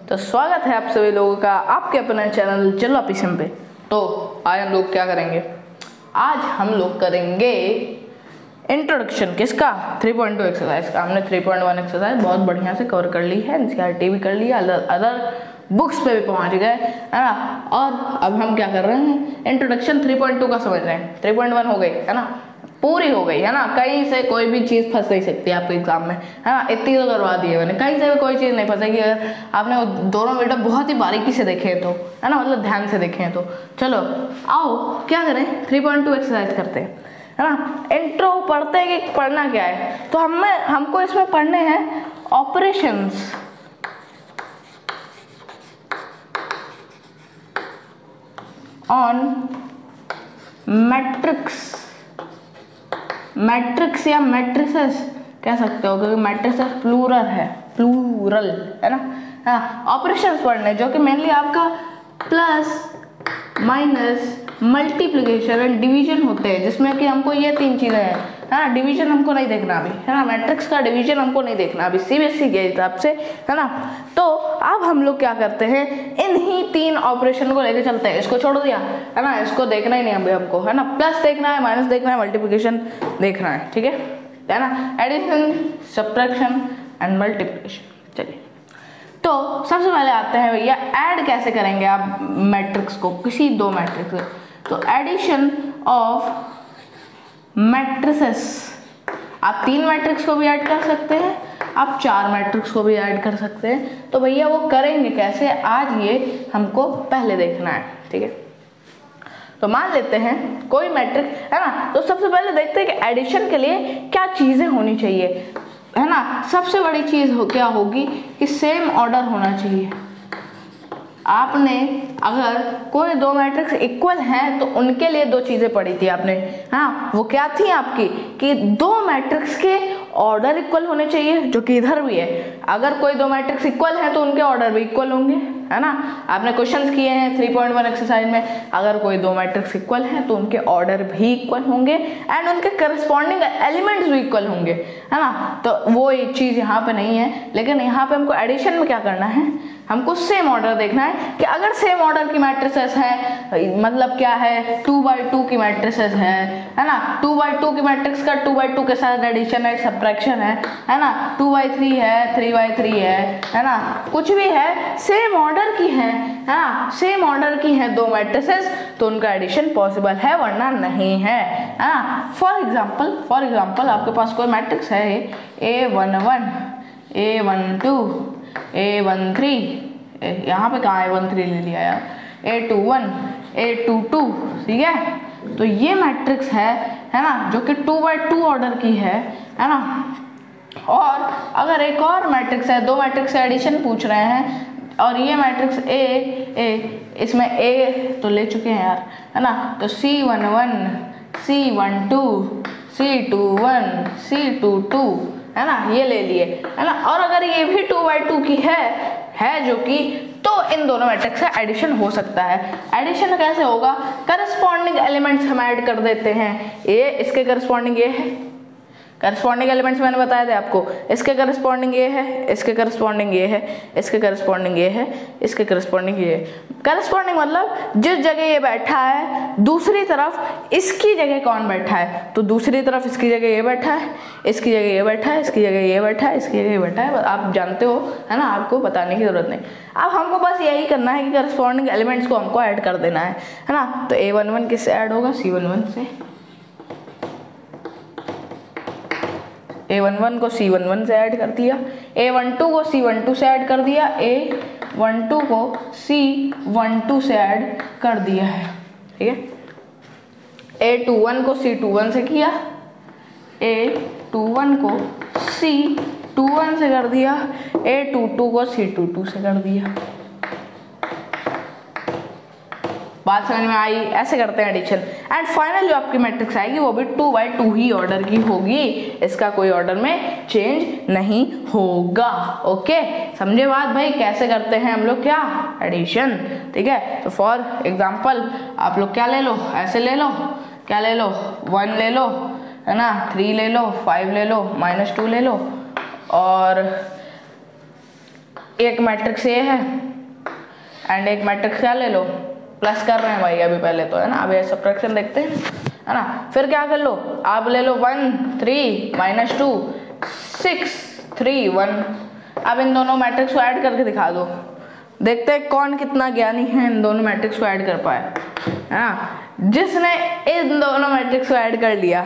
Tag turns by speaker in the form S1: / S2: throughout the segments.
S1: तो स्वागत है आप सभी लोगों का आपके अपने चैनल चलो ऑफिशियल पे। तो आज हम लोग क्या करेंगे? आज हम लोग करेंगे इंट्रोडक्शन किसका 3.2 एक्सरसाइज का। हमने 3.1 एक्सरसाइज बहुत बढ़िया से कवर कर ली है, एनसीईआरटी भी कर लिया, अदर बुक्स पे भी पहुंच गए, है ना। और अब हम क्या कर रहे हैं, इंट्रोडक्शन 3.2 का समझ रहे हैं। 3.1 हो गई है ना, पूरी हो गई है ना, कहीं से कोई भी चीज़ फंस नहीं सकती आपके एग्जाम में, है ना। इतनी तो करवा दी है मैंने, कहीं से भी कोई चीज़ नहीं फंसेगी अगर आपने वो दोनों वीडियो बहुत ही बारीकी से देखे तो, है ना, मतलब ध्यान से देखें तो। चलो आओ क्या करें, 3.2 एक्सरसाइज करते हैं, है ना। इंट्रो पढ़ते हैं कि पढ़ना क्या है, तो हमको इसमें पढ़ने हैं ऑपरेशंस ऑन मैट्रिक्स या मैट्रिसेस कह सकते हो, क्योंकि मैट्रिसेस प्लूरल है ना। हाँ, ऑपरेशंस पढ़ने जो कि मेनली आपका plus minus multiplication and division होते हैं, जिसमें कि हमको ये तीन चीज़ें हैं, है ना। डिवीजन हमको नहीं देखना अभी, है ना, मैट्रिक्स का डिवीजन हमको नहीं देखना अभी सीबीएसई के हिसाब से, है ना। तो अब हम लोग क्या करते हैं, इन्हीं तीन ऑपरेशन को लेकर चलते हैं। इसको छोड़ दिया, है ना, इसको देखना ही नहीं अभी हमको, है ना। प्लस देखना है, माइनस देखना है, मल्टीप्लिकेशन देखना है, ठीक है ना। Addition, subtraction and multiplication. चलिए, तो सबसे पहले आते हैं भैया, ऐड कैसे करेंगे आप मैट्रिक्स को, किसी दो मैट्रिक्स से। तो एडिशन ऑफ मैट्रिसेस, आप 3 मैट्रिक्स को भी ऐड कर सकते हैं, आप 4 मैट्रिक्स को भी ऐड कर सकते हैं। तो भैया वो करेंगे कैसे, आज ये हमको पहले देखना है, ठीक है। तो मान लेते हैं कोई मैट्रिक्स, है ना। तो सबसे पहले देखते हैं कि एडिशन के लिए क्या चीज़ें होनी चाहिए, है ना। सबसे बड़ी चीज़ क्या होगी कि सेम ऑर्डर होना चाहिए। आपने अगर कोई दो मैट्रिक्स इक्वल हैं तो उनके लिए दो चीज़ें पढ़ी थी आपने, हाँ, वो क्या थी आपकी कि दो मैट्रिक्स के ऑर्डर इक्वल होने चाहिए, जो कि इधर भी है। अगर कोई दो मैट्रिक्स इक्वल है तो उनके ऑर्डर भी इक्वल होंगे, है ना। आपने क्वेश्चंस किए हैं 3.1 एक्सरसाइज में, अगर कोई दो मैट्रिक्स इक्वल है तो उनके ऑर्डर भी इक्वल होंगे एंड उनके करस्पॉन्डिंग एलिमेंट्स भी इक्वल होंगे, है ना। तो वो एक चीज़ यहाँ पे नहीं है, लेकिन यहाँ पे हमको एडिशन में क्या करना है, हमको सेम ऑर्डर देखना है कि अगर सेम ऑर्डर की मैट्रिसेस हैं, मतलब क्या है 2x2 की मैट्रिसेस है ना। 2x2 की मैट्रिक्स का 2x2 के साथ एडिशन है, सब्ट्रैक्शन है ना। 2x3 है, 3x3 है ना, कुछ भी है, सेम ऑर्डर की है ना, सेम ऑर्डर की है दो मैट्रिसेस, तो उनका एडिशन पॉसिबल है, वरना नहीं है ना। फॉर एग्जाम्पल आपके पास कोई मैट्रिक्स है A11, A12, A13, यहाँ पे कहाँ A13 ले लिया यार, A21, A22, ठीक है। तो ये मैट्रिक्स है ना, जो कि 2x2 ऑर्डर की है ना। और अगर एक और मैट्रिक्स है, दो मैट्रिक्स से एडिशन पूछ रहे हैं, और ये मैट्रिक्स इसमें A तो ले चुके हैं यार, है ना। तो C11, C12, C21, C22, है ना, ये ले लिए, है ना। और अगर ये भी 2x2 की है जो कि, तो इन दोनों मैट्रिक्स से एडिशन हो सकता है। एडिशन कैसे होगा, करस्पॉन्डिंग एलिमेंट्स हम ऐड कर देते हैं। ये इसके करस्पॉन्डिंग ये है, करस्पॉन्डिंग एलिमेंट्स मैंने बताए थे आपको, इसके करस्पॉन्डिंग ये है, इसके करस्पॉन्डिंग ये है, इसके करस्पॉन्डिंग ये है, इसके करस्पॉन्डिंग ये है। करस्पॉन्डिंग मतलब जिस जगह ये बैठा है दूसरी तरफ इसकी जगह कौन बैठा है, तो दूसरी तरफ इसकी जगह ये बैठा है, इसकी जगह ये बैठा है, इसकी जगह ये बैठा है, इसकी जगह ये बैठा है। आप जानते हो, है ना, आपको बताने की जरूरत नहीं। अब हमको बस यही करना है कि करस्पॉन्डिंग एलिमेंट्स को हमको ऐड कर देना है ना। तो A11 किससे ऐड होगा, C11 से, A11 को C11 से ऐड कर दिया, A12 को C12 से ऐड कर दिया, A12 को C12 से ऐड कर दिया है, ठीक है। A21 को C21 से किया, A21 को C21 से कर दिया, A22 को C22 से कर दिया। बात समझ में आई? ऐसे करते हैं एडिशन। एंड फाइनल जो आपकी मैट्रिक्स आएगी वो भी 2x2 ही ऑर्डर की होगी, इसका कोई ऑर्डर में चेंज नहीं होगा। ओके, समझे बात भाई, कैसे करते हैं हम लोग क्या, एडिशन, ठीक है। तो फॉर एग्जांपल आप लोग क्या ले लो, ऐसे ले लो, क्या ले लो, 1 ले लो, है ना, 3 ले लो, 5 ले लो, -2 ले लो, और एक मैट्रिक्स ए है एंड एक मैट्रिक्स क्या ले लो, प्लस कर रहे हैं भाई अभी पहले तो, है ना। अभी सब्ट्रैक्शन देखते हैं, है ना। फिर क्या कर लो, आप ले लो 1 3 -2 6 3 1। अब इन दोनों मैट्रिक्स को ऐड करके दिखा दो, देखते हैं कौन कितना ज्ञानी है इन दोनों मैट्रिक्स को ऐड कर पाए, है ना। जिसने इन दोनों मैट्रिक्स को ऐड कर लिया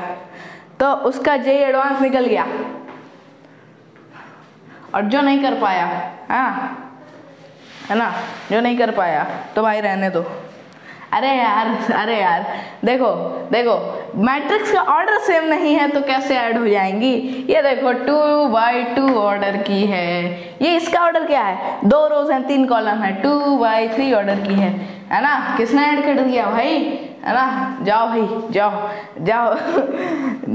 S1: तो उसका जेई एडवांस निकल गया, और जो नहीं कर पाया, है ना, जो नहीं कर पाया तो भाई रहने दो। अरे यार देखो मैट्रिक्स का ऑर्डर सेम नहीं है तो कैसे ऐड हो जाएंगी। ये देखो 2/2 ऑर्डर की है, ये इसका ऑर्डर क्या है, 2 रोज हैं 3 कॉलम है, 2/3 ऑर्डर की है ना। किसने ऐड कर दिया भाई, है ना। जाओ भाई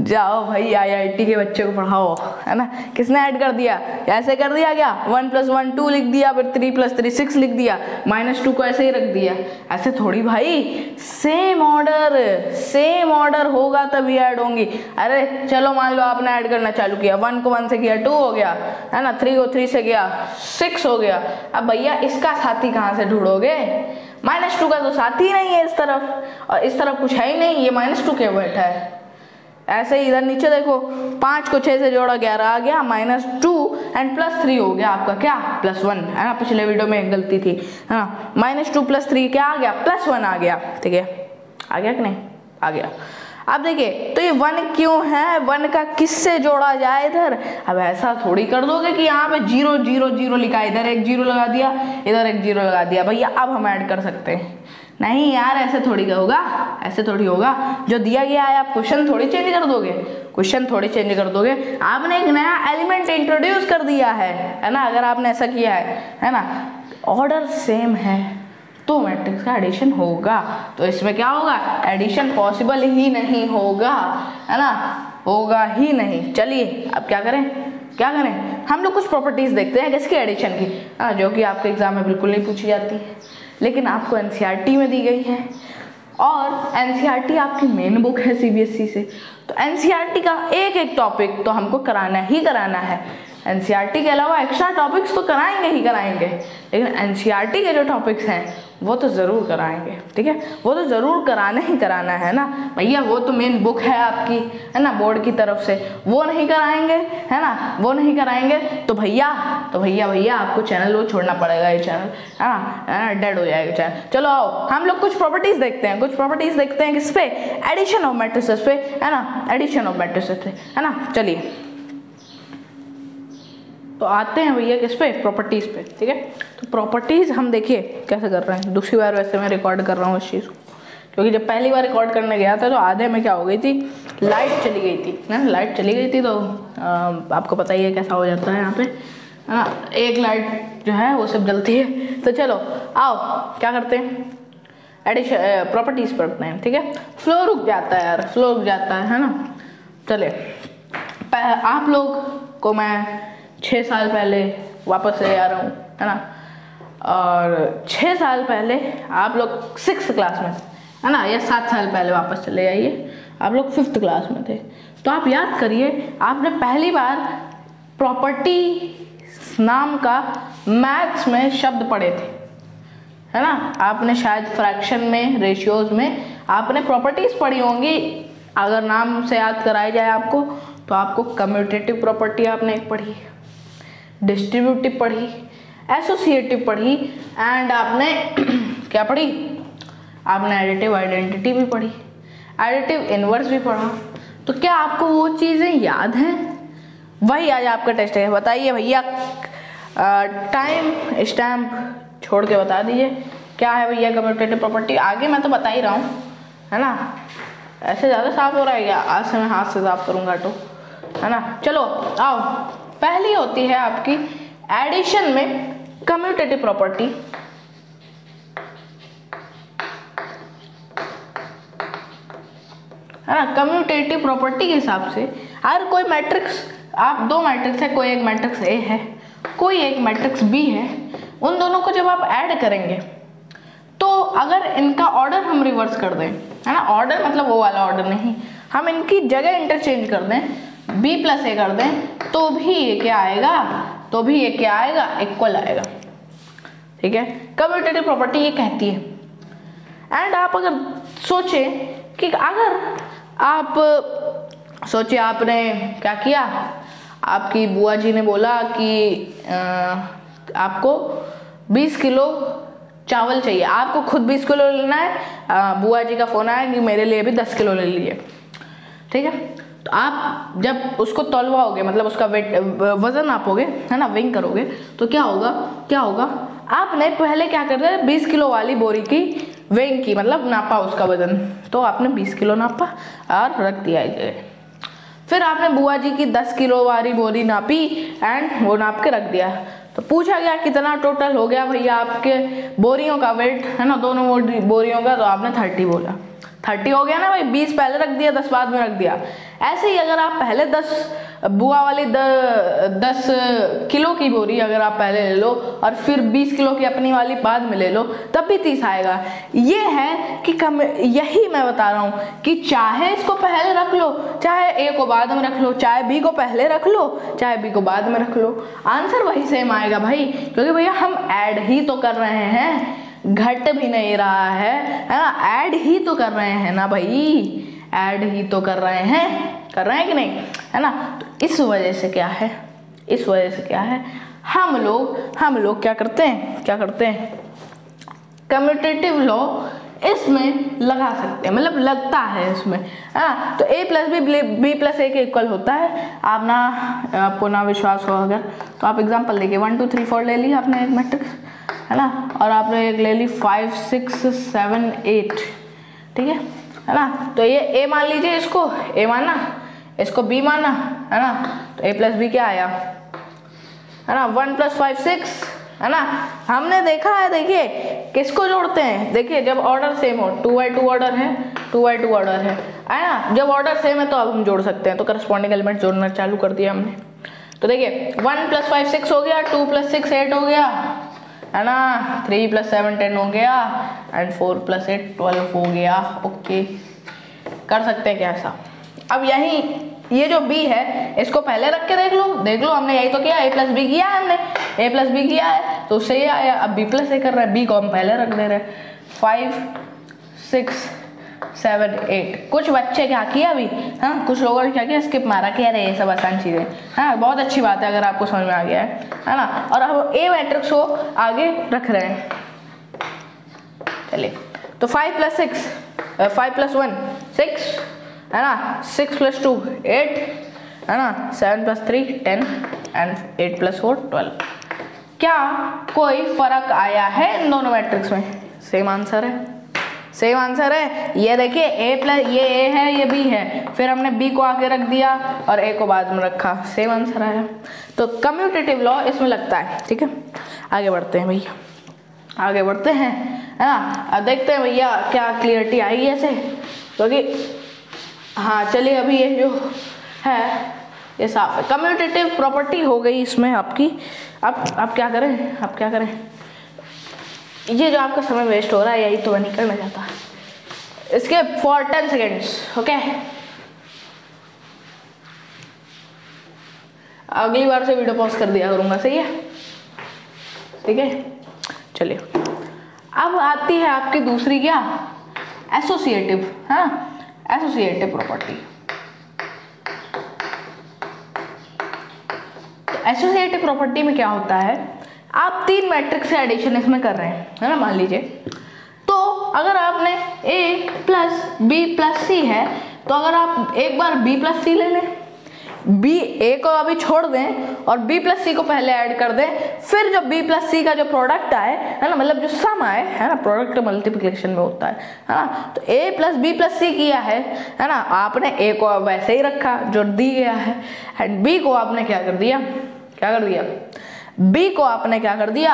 S1: जाओ भाई IIT के बच्चे को पढ़ाओ, है ना। किसने ऐड कर दिया, ऐसे कर दिया क्या, 1 + 1 2 लिख दिया, फिर 3 + 3 6 लिख दिया, -2 को ऐसे ही रख दिया। ऐसे थोड़ी भाई, सेम ऑर्डर होगा तभी ऐड होंगी। अरे चलो मान लो आपने ऐड करना चालू किया, 1 को 1 से किया 2 हो गया, है ना, 3 को 3 से किया 6 हो गया। अब भैया इसका साथी कहाँ से ढूंढोगे, -2 का तो साथी नहीं है इस तरफ, और इस तरफ कुछ है ही नहीं, ये -2 के बैठा है। ऐसे ही इधर नीचे देखो, 5 को 6 से जोड़ा 11 आ गया, -2 एंड +3 हो गया आपका क्या, +1, है ना। पिछले वीडियो में एक गलती थी, है ना। -2 + 3 क्या आ गया, +1 आ गया, ठीक है, आ गया कि नहीं, आ गया। अब देखिए तो ये 1 क्यों है, 1 का किससे जोड़ा जाए इधर। अब ऐसा थोड़ी कर दोगे कि यहाँ पे 0 0 0 लिखा है, इधर एक 0 लगा दिया, इधर एक 0 लगा दिया, भैया अब हम ऐड कर सकते हैं। नहीं यार, ऐसे थोड़ी होगा, ऐसे थोड़ी होगा। जो दिया गया है आप क्वेश्चन थोड़ी चेंज कर दोगे, आपने एक नया एलिमेंट इंट्रोड्यूस कर दिया है ना। अगर आपने ऐसा किया है ना, ऑर्डर सेम है तो मैट्रिक्स का एडिशन होगा, तो इसमें क्या होगा, एडिशन पॉसिबल ही नहीं होगा, है ना, होगा ही नहीं। चलिए अब क्या करें, हम लोग कुछ प्रॉपर्टीज देखते हैं किसकी, एडिशन की, जो कि आपके एग्जाम में बिल्कुल नहीं पूछी जाती है, लेकिन आपको NCERT में दी गई है, और NCERT आपकी मेन बुक है CBSE से, तो NCERT का एक टॉपिक तो हमको कराना ही कराना है। NCERT के अलावा एक्स्ट्रा टॉपिक्स तो कराएंगे ही कराएंगे, लेकिन NCERT के जो टॉपिक्स हैं वो तो ज़रूर कराएंगे, ठीक है, वो तो ज़रूर कराना ही कराना है ना भैया। वो तो मेन बुक है आपकी, है ना, बोर्ड की तरफ से, वो नहीं कराएंगे, है ना, वो नहीं कराएंगे तो भैया आपको चैनल वो छोड़ना पड़ेगा, ये चैनल, है ना, डेड हो जाएगा चैनल। चलो आओ हम लोग कुछ प्रॉपर्टीज़ देखते हैं, किस पे, एडिशन ऑफ मैट्रिसेस पे, है ना, एडिशन ऑफ मैट्रिसेस पे, है ना। चलिए तो आते हैं भैया किस पे, प्रॉपर्टीज़ पे, ठीक है। तो प्रॉपर्टीज़ हम देखिए कैसे कर रहे हैं। दूसरी बार वैसे मैं रिकॉर्ड कर रहा हूँ इस चीज़ को, क्योंकि जब पहली बार रिकॉर्ड करने गया था तो आधे में क्या हो गई थी, लाइट चली गई थी ना, लाइट चली गई थी तो आपको पता ही है कैसा हो जाता है यहाँ पे, है ना। एक लाइट जो है वो सब जलती है। तो चलो आओ क्या करते हैं, एडिशन प्रॉपर्टीज़ पढ़ते हैं, ठीक है। फ्लो रुक जाता है यार, फ्लो रुक जाता है ना। चले आप लोग को मैं 6 साल पहले वापस ले आ रहा हूँ, है ना, और 6 साल पहले आप लोग 6th क्लास में, है ना, या 7 साल पहले वापस चले आइए, आप लोग 5th क्लास में थे। तो आप याद करिए आपने पहली बार प्रॉपर्टी नाम का मैथ्स में शब्द पढ़े थे, है ना। आपने शायद फ्रैक्शन में, रेशियोज में आपने प्रॉपर्टीज पढ़ी होंगी। अगर नाम से याद कराई जाए आपको तो आपको कम्यूटेटिव प्रॉपर्टी आपने एक पढ़ी, डिस्ट्रीब्यूटिव पढ़ी, एसोसिएटिव पढ़ी, एंड आपने क्या पढ़ी, आपने एडिटिव आइडेंटिटी भी पढ़ी, एडिटिव इनवर्स भी पढ़ा। तो क्या आपको वो चीज़ें याद हैं? वही आज आपका टेस्ट है। बताइए भैया, टाइम स्टैम्प छोड़ के बता दीजिए क्या है भैया कम्यूटेटिव प्रॉपर्टी। आगे मैं तो बता ही रहा हूँ, है ना। ऐसे ज़्यादा साफ हो रहा है क्या? आज से मैं हाथ से साफ करूँगा तो, है ना। चलो आओ, पहली होती है आपकी एडिशन में कम्यूटेटिव प्रॉपर्टी। है ना, कम्यूटेटिव प्रॉपर्टी के हिसाब से अगर कोई मैट्रिक्स, आप दो मैट्रिक्स है, कोई एक मैट्रिक्स ए है, कोई एक मैट्रिक्स बी है, उन दोनों को जब आप ऐड करेंगे तो अगर इनका ऑर्डर हम रिवर्स कर दें, है ना, ऑर्डर मतलब वो वाला ऑर्डर नहीं, हम इनकी जगह इंटरचेंज कर दें, b + a कर दें, तो भी ये क्या आएगा, तो भी ये क्या आएगा, इक्वल आएगा। ठीक है, कम्यूटेटिव प्रॉपर्टी ये कहती है। एंड आप अगर सोचें कि अगर आप सोचिए आपने क्या किया, आपकी बुआ जी ने बोला कि आपको 20 किलो चावल चाहिए, आपको खुद 20 किलो लेना है, बुआ जी का फोन आया कि मेरे लिए भी 10 किलो ले लीजिए। ठीक है, तो आप जब उसको तौलवाओगे, मतलब उसका वेट वजन नापोगे, है ना, वेइंग करोगे, तो क्या होगा आपने पहले क्या कर रहे 20 किलो वाली बोरी की वेइंग की, मतलब नापा उसका वजन, तो आपने 20 किलो नापा और रख दिया इधर। फिर आपने बुआ जी की 10 किलो वाली बोरी नापी एंड वो नाप के रख दिया। तो पूछा गया कितना टोटल हो गया भैया आपके बोरियों का वेट, है ना, दोनों बोरियों का, तो आपने 30 बोला। 30 हो गया ना भाई, 20 पहले रख दिया, 10 बाद में रख दिया। ऐसे ही अगर आप पहले 10 बुआ वाली 10 किलो की बोरी अगर आप पहले ले लो और फिर 20 किलो की अपनी वाली बाद में ले लो, तब भी 30 आएगा। ये है कि यही मैं बता रहा हूँ कि चाहे इसको पहले रख लो, चाहे ए को बाद में रख लो, चाहे बी को पहले रख लो, चाहे बी को बाद में रख लो, आंसर वही सेम आएगा भाई, क्योंकि भैया हम ऐड ही तो कर रहे हैं, घट भी नहीं रहा है ना, ऐड ही तो कर रहे हैं ना भाई, ऐड ही तो कर रहे हैं कि नहीं, है ना। तो इस वजह से क्या है, हम लोग क्या करते हैं कम्यूटेटिव लॉ इसमें लगा सकते हैं, मतलब लगता है इसमें, हाँ। तो a प्लस बी प्लस ए के इक्वल होता है। आपको ना विश्वास हो अगर, तो आप एग्जाम्पल देखिए, 1 2 3 4 ले ली आपने एक मैट्रिक्स, है ना, और आपने एक ले ली 5 6 7 8, ठीक है ना। तो ये a मान लीजिए, इसको a माना, इसको b माना, है ना। तो a प्लस बी क्या आया, है ना, 1 + 5 6, है ना। हमने देखा है, देखिए किसको जोड़ते हैं, देखिए जब ऑर्डर सेम हो, 2x2 ऑर्डर है, 2x2 ऑर्डर है ना, जब ऑर्डर सेम है तो अब हम जोड़ सकते हैं। तो करस्पॉन्डिंग एलिमेंट जोड़ना चालू कर दिया हमने। तो देखिए 1 + 5 6 हो गया, 2 + 6 8 हो गया, है ना, 3 + 7 10 हो गया एंड 4 + 8 12 हो गया। ओके, कर सकते हैं क्या ऐसा। अब यही ये जो b है इसको पहले रख के देख लो, हमने यही तो किया, a प्लस बी किया है हमने, a प्लस बी किया है तो उससे ये आया। अब b प्लस ए कर रहा है, b को हम पहले रख दे रहे हैं। 5 6 7 8। कुछ बच्चे क्या किया अभी, हाँ, कुछ लोगों ने क्या किया, स्किप मारा कि अरे ये सब आसान चीज़ें, हाँ, बहुत अच्छी बात है अगर आपको समझ में आ गया है ना। और अब a मैट्रिक्स को आगे रख रहे हैं। चलिए, तो 5 + 6 5 + 1 6, है ना, 6 + 2 8, है ना, 7 + 3 10 एंड 8 + 4 12। क्या कोई फर्क आया है इन दोनों मैट्रिक्स में? सेम आंसर है। ये देखिए ये a है, ये b है, फिर हमने b को आगे रख दिया और a को बाद में रखा, सेम आंसर आया। तो कम्यूटेटिव लॉ इसमें लगता है। ठीक है, आगे बढ़ते हैं भैया, है ना। अब देखते हैं भैया क्या क्लियरिटी आएगी ऐसे, क्योंकि हाँ चलिए अभी ये जो है ये साफ है। कम्यूटेटिव प्रॉपर्टी हो गई इसमें आपकी। अब क्या करें, ये जो आपका समय वेस्ट हो रहा है यही तो मैं नहीं करना चाहता। इसके फॉर 10 सेकेंड्स, ओके, अगली बार से वीडियो पॉज कर दिया करूँगा, सही है, ठीक है। चलिए, अब आती है आपकी दूसरी क्या, एसोसिएटिव, हाँ, एसोसिएटिव प्रॉपर्टी। तो एसोसिएटिव प्रॉपर्टी में क्या होता है, आप 3 मैट्रिक्स से एडिशन इसमें कर रहे हैं, है ना, मान लीजिए। तो अगर आपने a + b + c है, तो अगर आप एक बार b + c ले लें, a को अभी छोड़ दें और b + c को पहले ऐड कर दें, फिर जो b + c का जो प्रोडक्ट आए, है ना, मतलब जो सम आए, है ना, प्रोडक्ट मल्टीप्लिकेशन में होता है ना। तो a + b + c किया है ना, आपने a को वैसे ही रखा जो दी गया है, एंड b को आपने क्या कर दिया, b को आपने क्या कर दिया,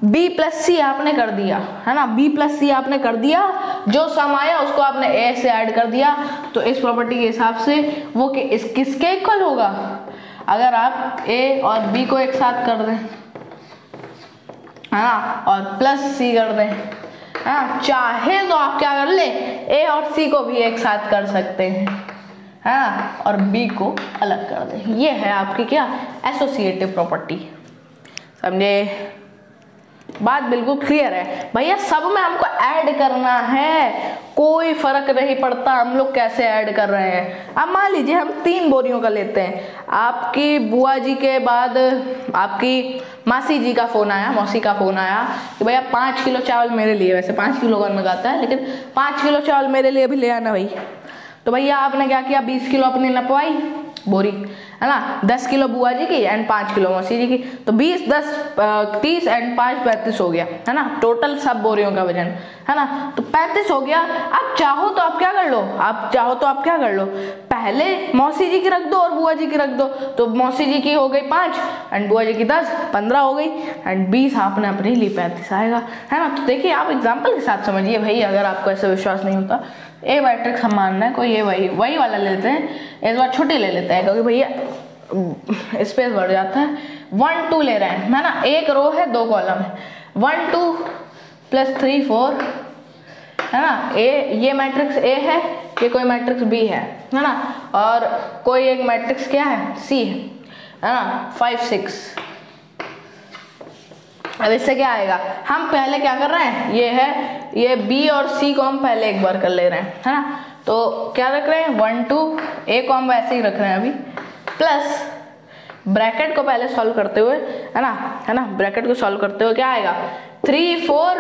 S1: b + c आपने कर दिया, है ना, b + c आपने कर दिया, जो सम आया उसको आपने a से ऐड कर दिया। तो इस प्रॉपर्टी के हिसाब से वो किसके इक्वल होगा, अगर आप a और b को एक साथ कर दें, है ना, और +c कर दें, हाँ, चाहे तो आप क्या कर ले, a और c को भी एक साथ कर सकते हैं, हाँ, और b को अलग कर दें। ये है आपकी क्या, एसोसिएटिव प्रॉपर्टी। समझे? बात बिल्कुल क्लियर है भैया। सब में हमको ऐड करना है, कोई फर्क नहीं पड़ता हम लोग कैसे ऐड कर रहे हैं। अब मान लीजिए हम 3 बोरियों का लेते हैं। आपकी बुआ जी के बाद आपकी मासी जी का फ़ोन आया, मौसी का फ़ोन आया कि भैया 5 किलो चावल मेरे लिए, वैसे 5 किलो कौन मंगाता है, लेकिन 5 किलो चावल मेरे लिए भी ले आना भाई। तो भैया आपने क्या किया, 20 किलो अपनी नपवाई बोरी, है ना, 10 किलो बुआ जी की एंड 5 किलो मौसी जी की, तो 20 10 30 एंड 5 35 हो गया, है ना, टोटल सब बोरियों का वजन, है ना। तो 35 हो गया। आप चाहो तो आप क्या कर लो, पहले मौसी जी की रख दो और बुआ जी की रख दो। तो मौसी जी की हो गई 5 एंड बुआ जी की 10, 15 हो गई एंड 20 आपने अपने लिए 35 आएगा, है ना। तो देखिए आप एग्जाम्पल के साथ समझिए भाई, अगर आपको ऐसा विश्वास नहीं होता। ए मैट्रिक्स हम मानना है, कोई ये वही वाला ले लेते हैं, इस बार छोटी ले लेते हैं क्योंकि भैया स्पेस बढ़ जाता है। 1 2 ले रहे हैं, है ना, एक रो है 2 कॉलम है, 1 2 + 3 4, है ना। ये मैट्रिक्स ए है, ये कोई मैट्रिक्स बी है ना, और कोई एक मैट्रिक्स क्या है, सी है ना, 5 6। अब इससे क्या आएगा, हम पहले क्या कर रहे हैं, ये बी और सी को हम पहले एक बार कर ले रहे हैं, है ना। तो क्या रख रहे हैं, 1 2, ए को हम वैसे ही रख रहे हैं अभी, प्लस ब्रैकेट को पहले सॉल्व करते हुए, है ना, ब्रैकेट को सॉल्व करते हुए क्या आएगा, 3 4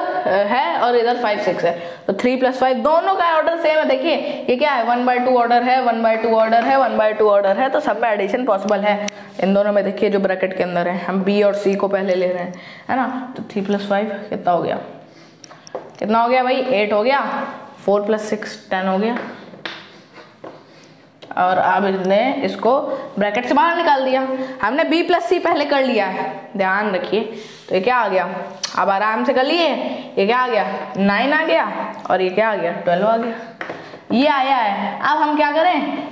S1: है और इधर 5 6 है, तो 3 + 5 दोनों का ऑर्डर सेम है। देखिए ये क्या है, 1/2 ऑर्डर है, 1/2 ऑर्डर है, 1/2 ऑर्डर है, तो सब में एडिशन पॉसिबल है इन दोनों में। देखिए जो ब्रैकेट के अंदर है, हम बी और सी को पहले ले रहे हैं, है ना। तो 3 + 5 कितना हो गया, भाई 8 हो गया, 4 + 6 10 हो गया, और अब इसने इसको ब्रैकेट से बाहर निकाल दिया। हमने b + c पहले कर लिया है, ध्यान रखिए। तो ये क्या आ गया, अब आराम से कर लिए, ये क्या आ गया, 9 आ गया, और ये क्या आ गया, 12 आ गया, ये आया है। अब हम क्या करें,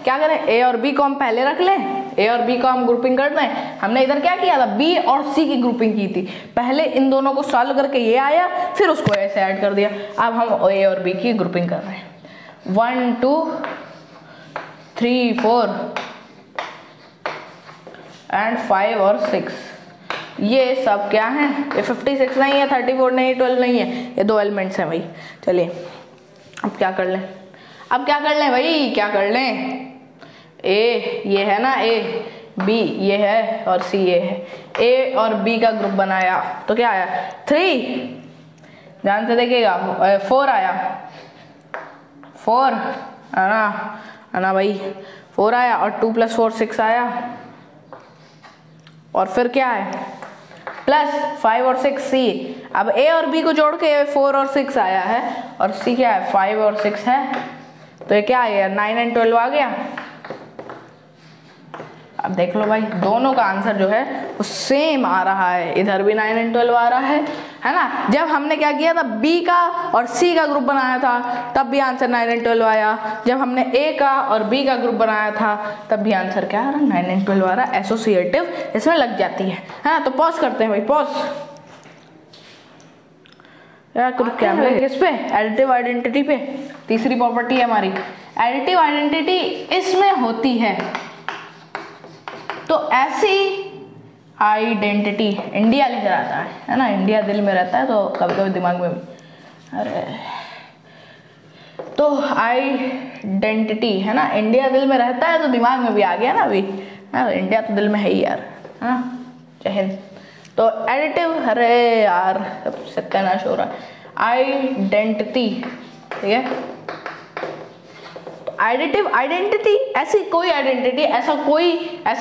S1: a और b को हम पहले रख लें, a और b को हम ग्रुपिंग कर दें। हमने इधर क्या किया था, b और c की ग्रुपिंग की थी, पहले इन दोनों को सॉल्व करके ये आया, फिर उसको ऐसे ऐड कर दिया। अब हम a और b की ग्रुपिंग कर रहे हैं, 1 2 3 4 एंड 5 और 6, ये सब क्या है, ये 56 नहीं है, 34 नहीं, 12 नहीं है, ये 2 एलिमेंट्स हैं भाई। चलिए अब क्या कर लें, भाई क्या कर लें, ए ये है ना, ए बी ये है और सी ये है, ए और बी का ग्रुप बनाया तो क्या आया, 3, ध्यान से देखिएगा, 4 आया, 4 है ना भाई, 4 आया, और 2 + 4 6 आया, और फिर क्या है, प्लस 5 और 6 सी। अब ए और बी को जोड़ के 4 और 6 आया है, और सी क्या है, 5 और 6 है, तो ये क्या आ गया, 9 एंड 12 आ गया। अब देख लो भाई, दोनों का आंसर जो है वो सेम आ रहा है, इधर भी 9 एंड 12 आ रहा है ना। जब हमने क्या किया था, B का और C का ग्रुप बनाया था तब भी आंसर 9 एंड 12 आया, जब हमने A का और B का ग्रुप बनाया था तब भी आंसर क्या आ रहा, 9 एंड 12 आ रहा। एसोसिएटिव इसमें लग जाती है ना। तो पॉज करते हैं भाई, पॉज। क्या है इस पे, एडिटिव आइडेंटिटी पे, तीसरी प्रॉपर्टी है हमारी, एडिटिव आइडेंटिटी इसमें होती है। तो ऐसी आइडेंटिटी, इंडिया लिख रहता है ना, इंडिया दिल में रहता है तो कभी कभी दिमाग में भी, अरे तो आइडेंटिटी है ना, इंडिया दिल में रहता है तो दिमाग में भी आ गया ना अभी, इंडिया तो दिल में है ही यार, है ना। जय हिंद। तो एडिटिव, अरे यार सत्यानाश हो रहा है, आइडेंटिटी, ठीक है। एडिटिव आइडेंटिटी, ऐसी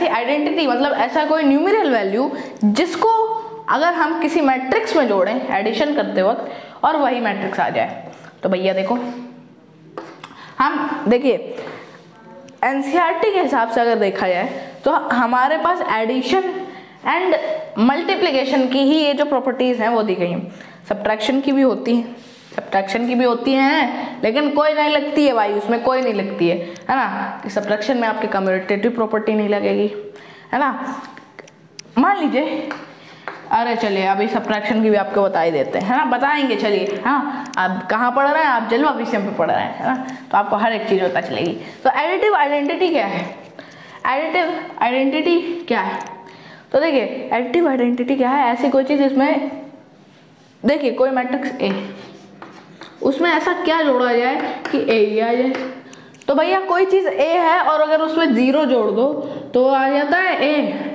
S1: आइडेंटिटी मतलब ऐसा कोई न्यूमेरिकल वैल्यू जिसको अगर हम किसी मैट्रिक्स में जोड़ें एडिशन करते वक्त और वही मैट्रिक्स आ जाए। तो भैया देखो, हम देखिए एनसीईआरटी के हिसाब से अगर देखा जाए तो हमारे पास एडिशन एंड मल्टीप्लिकेशन की ही ये जो प्रॉपर्टीज हैं वो दी गई हैं। सब्ट्रैक्शन की भी होती हैं, लेकिन कोई नहीं लगती है भाई, उसमें कोई नहीं लगती है ना। सब्ट्रैक्शन में आपकी कम्यूटेटिव प्रॉपर्टी नहीं लगेगी, है ना। मान लीजिए, अरे चलिए अभी सब्ट्रैक्शन की भी आपको बता ही देते हैं, है ना, बताएंगे। चलिए हाँ, आप कहाँ पढ़ रहे हैं, आप जलवा विषय पे पढ़ रहे हैं, है ना, तो आपको हर एक चीज़ पता चलेगी। तो एडिटिव आइडेंटिटी क्या है, तो देखिए एडिटिव आइडेंटिटी क्या है, ऐसी कोई चीज़ जिसमें देखिए कोई मैट्रिक्स ए, उसमें ऐसा क्या जोड़ा जाए कि ए ही आ जाए। तो भैया कोई चीज़ ए है और अगर उसमें 0 जोड़ दो तो आ जाता है ए।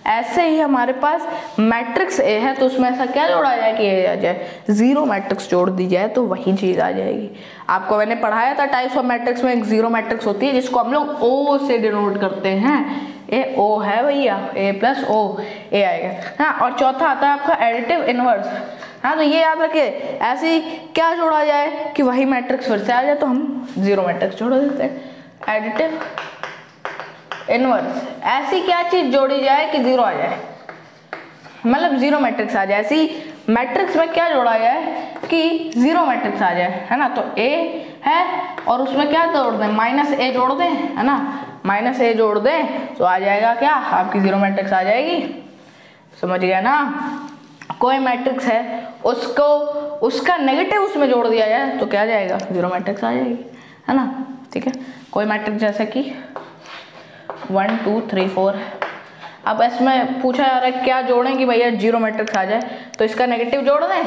S1: ऐसे ही हमारे पास मैट्रिक्स ए है तो उसमें ऐसा क्या जोड़ा जाए कि ए आ जाए, 0 मैट्रिक्स जोड़ दी जाए तो वही चीज़ आ जाएगी। आपको मैंने पढ़ाया था टाइप्स ऑफ मैट्रिक्स में एक 0 मैट्रिक्स होती है जिसको हम लोग ओ से डिनोट करते हैं। ए ओ है भैया, ए प्लस ओ ए आएगा। हाँ, और चौथा आता है आपका एडिटिव इनवर्स। हाँ, तो ये याद रखिए, ऐसी क्या जोड़ा जाए कि वही मैट्रिक्स फिर से आ जाए, तो हम 0 मैट्रिक्स जोड़ देते हैं। एडिटिव इनवर्स, ऐसी क्या चीज़ जोड़ी जाए कि 0 आ जाए, मतलब 0 मैट्रिक्स आ जाए। ऐसी मैट्रिक्स में क्या जोड़ा जाए कि 0 मैट्रिक्स आ जाए, है ना। तो ए है और उसमें क्या जोड़ दें, माइनस ए जोड़ दें, है ना, माइनस ए जोड़ दें तो आ जाएगा क्या, आपकी 0 मैट्रिक्स आ जाएगी। समझ गया ना। कोई मैट्रिक्स है उसको उसका नेगेटिव उसमें जोड़ दिया जाए तो क्या जाएगा, 0 मैट्रिक्स आ जाएगी, है ना। ठीक है, कोई मैट्रिक्स जैसे कि 1 2 3 4 है। अब इसमें पूछा जा रहा है क्या जोड़ें कि भैया 0 मैट्रिक्स आ जाए, तो इसका नेगेटिव जोड़ दें,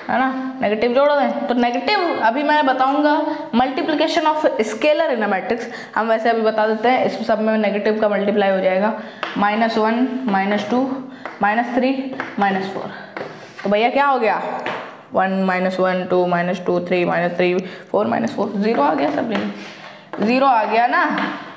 S1: है ना, नेगेटिव जोड़ दें। तो नेगेटिव अभी मैं बताऊंगा multiplication of scalar in a matrix, हम वैसे अभी बता देते हैं। इस सब में नेगेटिव का मल्टीप्लाई हो जाएगा, -1 -2 -3 -4। तो भैया क्या हो गया, 1 -1 2 -2 3 -3 4 -4, 0 आ गया, सब 0 आ गया ना।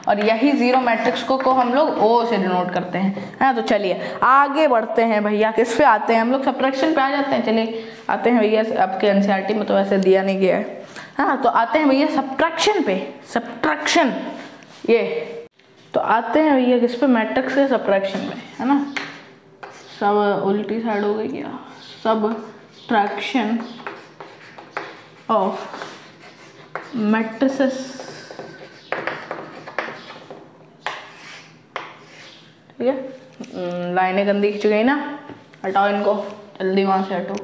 S1: और यही 0 मैट्रिक्स को हम लोग ओ से डिनोट करते हैं। हाँ, तो चलिए आगे बढ़ते हैं भैया। किस पे आते हैं हम लोग, सब्ट्रैक्शन पे आ जाते हैं। चलिए आते हैं भैया, आपके एनसीईआरटी में तो वैसे दिया नहीं गया है। हाँ, तो आते हैं भैया सब्ट्रैक्शन पे। सब्ट्रैक्शन ये तो आते हैं भैया किस पे, मैट्रिक्स से सब्ट्रैक्शन में, है ना। सब उल्टी साइड हो गई क्या, सब्ट्रैक्शन ऑफ मैट्रिसेस। ठीक है, लाइनें गंदी खिंच गई ना, हटाओ इनको जल्दी, वहाँ से हटो।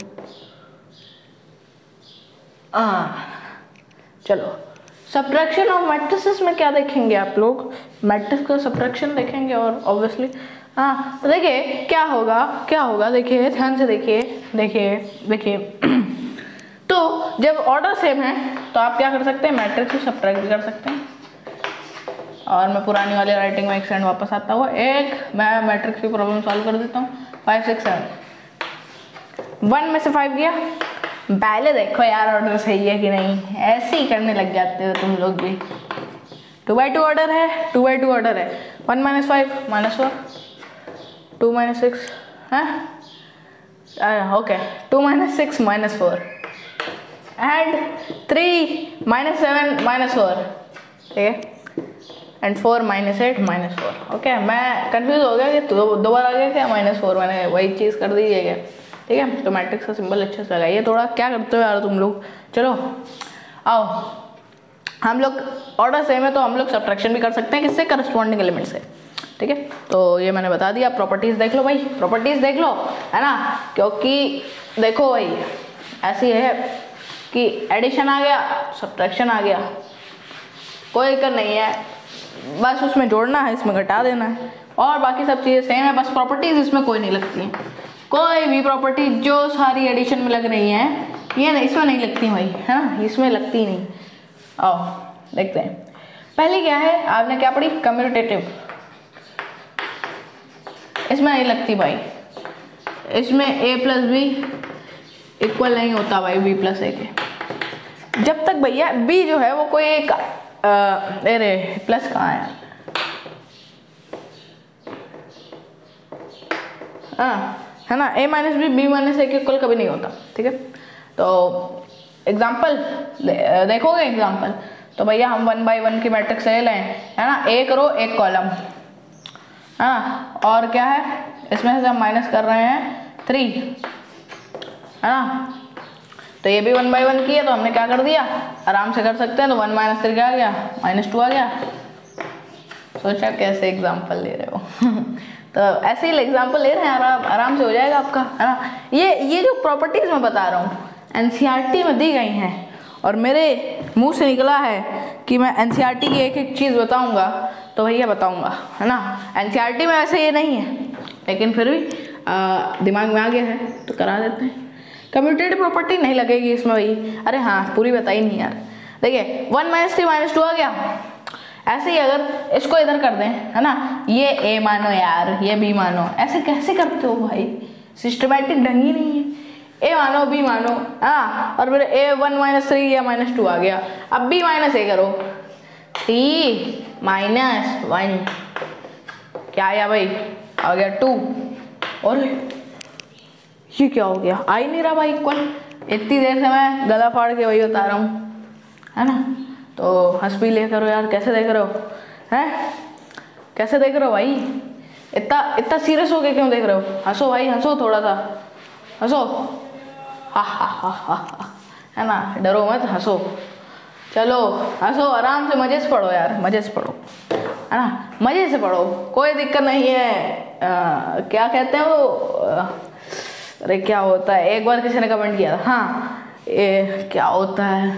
S1: चलो सब्ट्रैक्शन ऑफ मैट्रिसेस में क्या देखेंगे आप लोग, मैट्रिक्स का सब्ट्रैक्शन देखेंगे। और ऑब्वियसली हाँ, तो देखिए क्या होगा, देखिए ध्यान से देखिए तो जब ऑर्डर सेम है तो आप क्या कर सकते हैं, मैट्रिक्स से सब्ट्रैक्ट भी कर सकते हैं। और मैं पुरानी वाली राइटिंग में एक सेकंड वापस आता हुआ, मैं मैट्रिक्स की प्रॉब्लम सॉल्व कर देता हूँ। 5 6 7 1 में से 5 गया। पहले देखो यार ऑर्डर सही है कि नहीं, ऐसे ही करने लग जाते हो तुम लोग भी। 2 by 2 ऑर्डर है, 2 by 2 ऑर्डर है। 1 - 5 -4, 2 - 6 है, ओके, 2 - 6 -4 एंड 3 - 7 -4, ठीक है, एंड 4 - 8 -4। ओके, मैं कंफ्यूज हो गया कि दो बार आ गया क्या -4, मैंने वही चीज़ कर दी है क्या। ठीक है, तो मैट्रिक्स का सिंबल अच्छे से लगाइए। थोड़ा क्या करते हो यार तुम लोग। चलो आओ, हम लोग ऑर्डर सेम है तो हम लोग सब्ट्रैक्शन भी कर सकते हैं, किससे, करस्पॉन्डिंग एलिमेंट से। ठीक है, तो ये मैंने बता दिया। प्रॉपर्टीज़ देख लो भाई, प्रॉपर्टीज़ देख लो, है ना, क्योंकि देखो भाई ऐसी है कि एडिशन आ गया, सब्ट्रैक्शन आ गया, कोई दिक्कत नहीं है, बस उसमें जोड़ना है, इसमें घटा देना है, और बाकी सब चीज़ें सेम है। बस प्रॉपर्टीज़ इसमें कोई नहीं लगती हैं, कोई भी प्रॉपर्टी जो सारी एडिशन में लग रही हैं ये नहीं, इसमें नहीं लगती भाई, है ना, इसमें लगती नहीं। आओ देखते हैं। पहली क्या है, आपने क्या पढ़ी, कम्यूटेटिव, इसमें नहीं लगती भाई, इसमें a + b इक्वल नहीं होता भाई b + a के। जब तक भैया b जो है वो कोई एक अरे प्लस कहाँ है, हाँ, है ना, a - b b - a के इक्वल कभी नहीं होता। ठीक है, तो एग्जाम्पल देखोगे एग्जाम्पल, तो भैया हम 1 by 1 की मैट्रिक्स ले लें, है ना, 1 रो 1 कॉलम, हाँ, और क्या है इसमें से हम माइनस कर रहे हैं 3, है ना। तो ये भी 1 by 1 की है, तो हमने क्या कर दिया, आराम से कर सकते हैं। तो 1 - 3 क्या आ गया, -2 आ गया। सोचा कैसे एग्जाम्पल ले रहे हो तो ऐसे ही एग्जाम्पल ले रहे हैं, आराम से हो जाएगा आपका, है ना। ये जो प्रॉपर्टीज़ मैं बता रहा हूँ एनसीईआरटी में दी गई हैं, और मेरे मुंह से निकला है कि मैं एनसीईआरटी की एक एक चीज़ बताऊँगा, तो भैया बताऊँगा, है ना। एनसीईआरटी में वैसे ये नहीं है, लेकिन फिर भी दिमाग में आ गया है तो करा देते हैं। कम्यूटेटिव प्रॉपर्टी नहीं लगेगी इसमें भाई। अरे हाँ, पूरी बताई नहीं यार। देखिए 1 - 3 - 2 आ गया। ऐसे ही अगर इसको इधर कर दें, है ना, ये ए मानो यार, ये बी मानो, ऐसे कैसे करते हो भाई? सिस्टमैटिक ढंग ही नहीं है। ए मानो, बी मानो, हाँ, और फिर ए 1 - 3 या -2 आ गया। अब बी माइनस ए करो, 3 - 1 क्या आया भाई? आ गया 2। और ये क्या हो गया? आ ही नहीं रहा भाई इक्वल। इतनी देर से मैं गला फाड़ के वही बता रहा हूँ, है ना। तो हंस भी ले करो यार, कैसे देख रहे हो? हैं, कैसे देख रहे हो भाई? इतना सीरियस हो के क्यों देख रहे हो? हंसो भाई, हंसो थोड़ा सा, हंसो। हा, है ना, डरो मत, हंसो। चलो हंसो, आराम से मजे से पढ़ो यार, मजे से पढ़ो, है ना, मजे से पढ़ो, कोई दिक्कत नहीं है। क्या कहते हैं वो, अरे क्या होता है, एक बार किसी ने कमेंट किया था, हाँ, क्या होता है,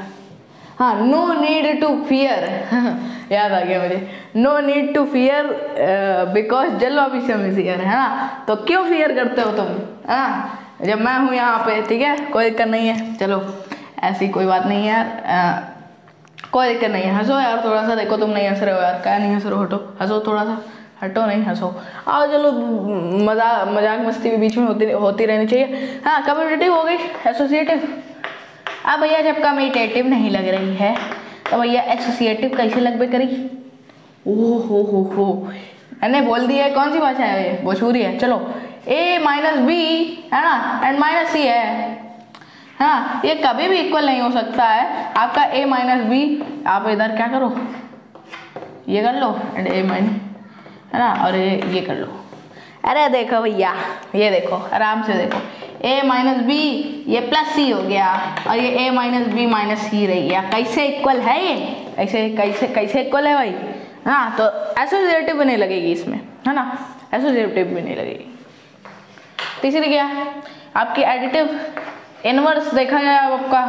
S1: हाँ, नो नीड टू फियर याद आ गया मुझे, no need to fear because जलवाभिषम इज हियर, है ना। तो क्यों फियर करते हो तुम, हाँ, जब मैं हूँ यहाँ पे, ठीक है, कोई दिक्कत नहीं है। चलो ऐसी कोई बात नहीं है यार, कोई दिक्कत नहीं है। हंसो यार थोड़ा सा, देखो तुम नहीं हंस रहे हो यार, क्या नहीं हंस रहे हो, हटो, हंसो थोड़ा सा, हटो, नहीं हंसो, आओ चलो, मजाक मस्ती भी बीच में होती रहनी चाहिए। हाँ, कम्यूटेटिव हो गई, एसोसिएटिव। अब भैया जब कम्यूटेटिव नहीं लग रही है तो भैया एसोसिएटिव कैसे लगबे करी? ओह हो, मैंने बोल दिया कौन सी भाषा है ये, भोजपुरी है। चलो a - b, है ना, एंड -c है, हाँ, ये कभी भी इक्वल नहीं हो सकता है आपका a - b। आप इधर क्या करो, ये कर लो, एंड a - है ना, और ये कर लो। अरे देखो भैया, ये देखो, आराम से देखो, a - b ये +c हो गया, और ये a - b - c रही गया। कैसे इक्वल है ये? कैसे इक्वल है भाई? हाँ, तो एसोसिएटिव भी नहीं लगेगी इसमें, है ना, एसोसिएटिव भी नहीं लगेगी। तीसरी क्या है आपकी? एडिटिव इनवर्स देखा जाए आपका,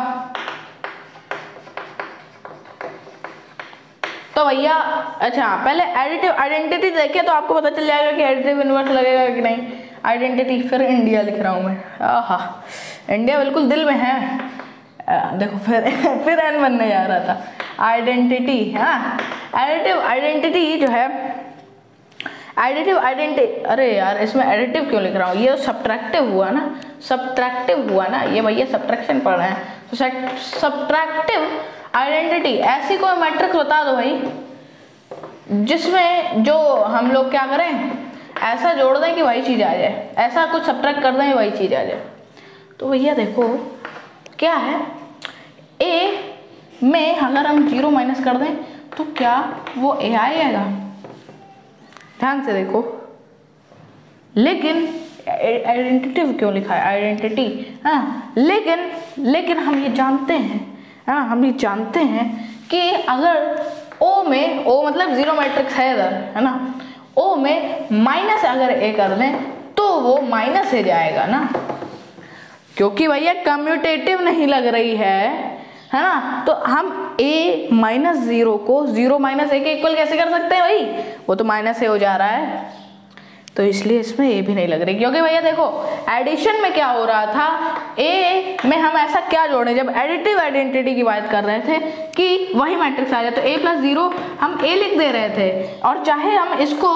S1: तो भैया अच्छा, पहले एडिटिव आइडेंटिटी देखे तो आपको पता चल जाएगा कि एडिटिव इनवर्स लगेगा कि नहीं। आइडेंटिटी, फिर इंडिया लिख रहा हूँ मैं, आहा, इंडिया बिल्कुल दिल में है। देखो फिर एन बनने जा रहा था। आइडेंटिटी, हाँ, एडिटिव आइडेंटिटी जो है, एडिटिव आइडेंटिटी, अरे यार इसमें एडिटिव क्यों लिख रहा हूँ? ये सब्ट्रैक्टिव हुआ ना, सब्ट्रैक्टिव हुआ ना, ये भैया सब्ट्रैक्शन पढ़ रहे हैं, तो सब्ट्रैक्टिव आइडेंटिटी। ऐसी कोई मैट्रिक्स बता दो भाई जिसमें जो हम लोग क्या करें, ऐसा जोड़ दें कि वही चीज़ आ जाए, ऐसा कुछ सब्ट्रैक्ट कर दें वही चीज़ आ जाए। तो भैया देखो क्या है, a में अगर हम 0 माइनस कर दें तो क्या वो a आएगा? ध्यान से देखो, लेकिन आइडेंटिटी क्यों लिखा है? आइडेंटिटी, हाँ, लेकिन हम ये जानते हैं, हाँ, हम ये जानते हैं कि अगर O में, O मतलब 0 मैट्रिक्स है इधर, है ना, O में माइनस अगर a कर लें तो वो माइनस a जाएगा ना, क्योंकि भैया कम्यूटेटिव नहीं लग रही है ना। तो हम a - 0 को 0 - a के इक्वल कैसे कर सकते हैं भाई? वो तो -a हो जा रहा है, तो इसलिए इसमें a भी नहीं लग रही। क्योंकि भैया देखो एडिशन में क्या हो रहा था, a में हम ऐसा क्या जोड़े, जब एडिटिव आइडेंटिटी की बात कर रहे थे कि वही मैट्रिक्स आ जाए, तो a + 0 हम a लिख दे रहे थे, और चाहे हम इसको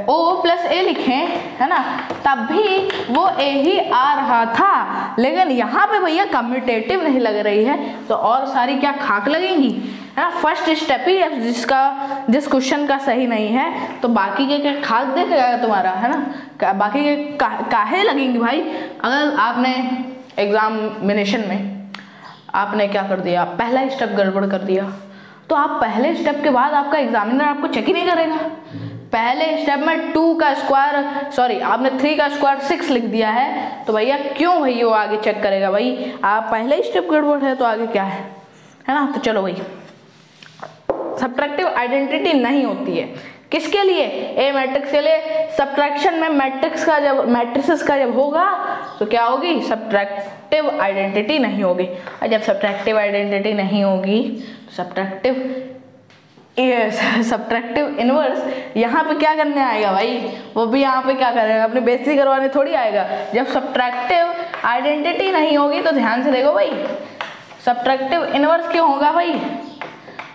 S1: o + a लिखें, है ना, तब भी वो a ही आ रहा था। लेकिन यहाँ पे भैया कम्यूटेटिव नहीं लग रही है, तो और सारी क्या खाक लगेंगी, है ना। फर्स्ट स्टेप ही जिस क्वेश्चन का सही नहीं है, तो बाकी के क्या खाक देखेगा तुम्हारा, है ना, बाकी के काहे लगेंगी भाई। अगर आपने एग्जामिनेशन में आपने क्या कर दिया, पहला स्टेप गड़बड़ कर दिया, तो आप पहले स्टेप के बाद आपका एग्जामिनर आपको चेक ही नहीं करेगा। पहले स्टेप में 2 का स्क्वायर, सॉरी आपने 3 का स्क्वायर 6 लिख दिया है, तो भैया क्यों भाई वो आगे चेक करेगा भाई? आप पहले स्टेप गड़बड़ है तो आगे क्या है ना। तो चलो भाई, सब्ट्रैक्टिव आइडेंटिटी नहीं होती है किसके लिए? ए मैट्रिक्स के लिए। सब्ट्रैक्शन में मैट्रिसेस का जब होगा तो क्या होगी? सब्ट्रैक्टिव आइडेंटिटी नहीं होगी। और जब सब्ट्रैक्टिव आइडेंटिटी नहीं होगी तो सब्ट्रैक्टिव ये सब्ट्रैक्टिव इनवर्स यहाँ पे क्या करने आएगा भाई, वो भी यहाँ पे क्या करेगा, अपनी बेइज्जती करवाने थोड़ी आएगा। जब सब्ट्रैक्टिव आइडेंटिटी नहीं होगी तो ध्यान से देखो भाई, सब्ट्रैक्टिव इनवर्स क्यों होगा भाई,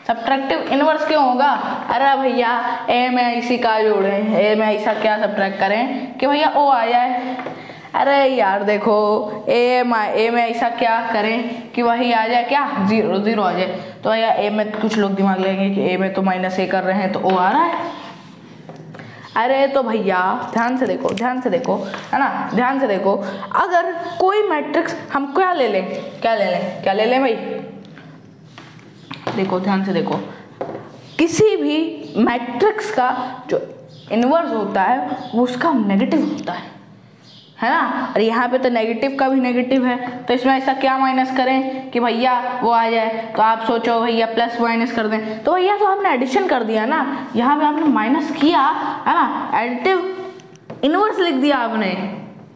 S1: सब्ट्रैक्टिव इनवर्स क्यों होगा। अरे भैया ए में ऐसी का जोड़ें, ए में ऐसा क्या सब्ट्रैक्ट करें कि भैया ओ आ जाए। अरे यार देखो ए में ऐसा क्या करें कि वही आ जाए, क्या 0 आ जाए। तो भैया ए में कुछ लोग दिमाग लेंगे कि ए में तो -a कर रहे हैं तो ओ आ रहा है। अरे तो भैया ध्यान से देखो, ध्यान से देखो, है ना, ध्यान से देखो। अगर कोई मैट्रिक्स हम क्या ले लें, क्या ले लें, क्या ले लें भाई, देखो ध्यान से देखो, किसी भी मैट्रिक्स का जो इनवर्स होता है वो उसका नेगेटिव होता है ना। और यहाँ पे तो नेगेटिव का भी नेगेटिव है, तो इसमें ऐसा क्या माइनस करें कि भैया वो आ जाए। तो आप सोचो भैया प्लस माइनस कर दें, तो भैया तो आपने एडिशन कर दिया ना, यहाँ पे आपने माइनस किया है ना, एडिटिव इनवर्स लिख दिया आपने,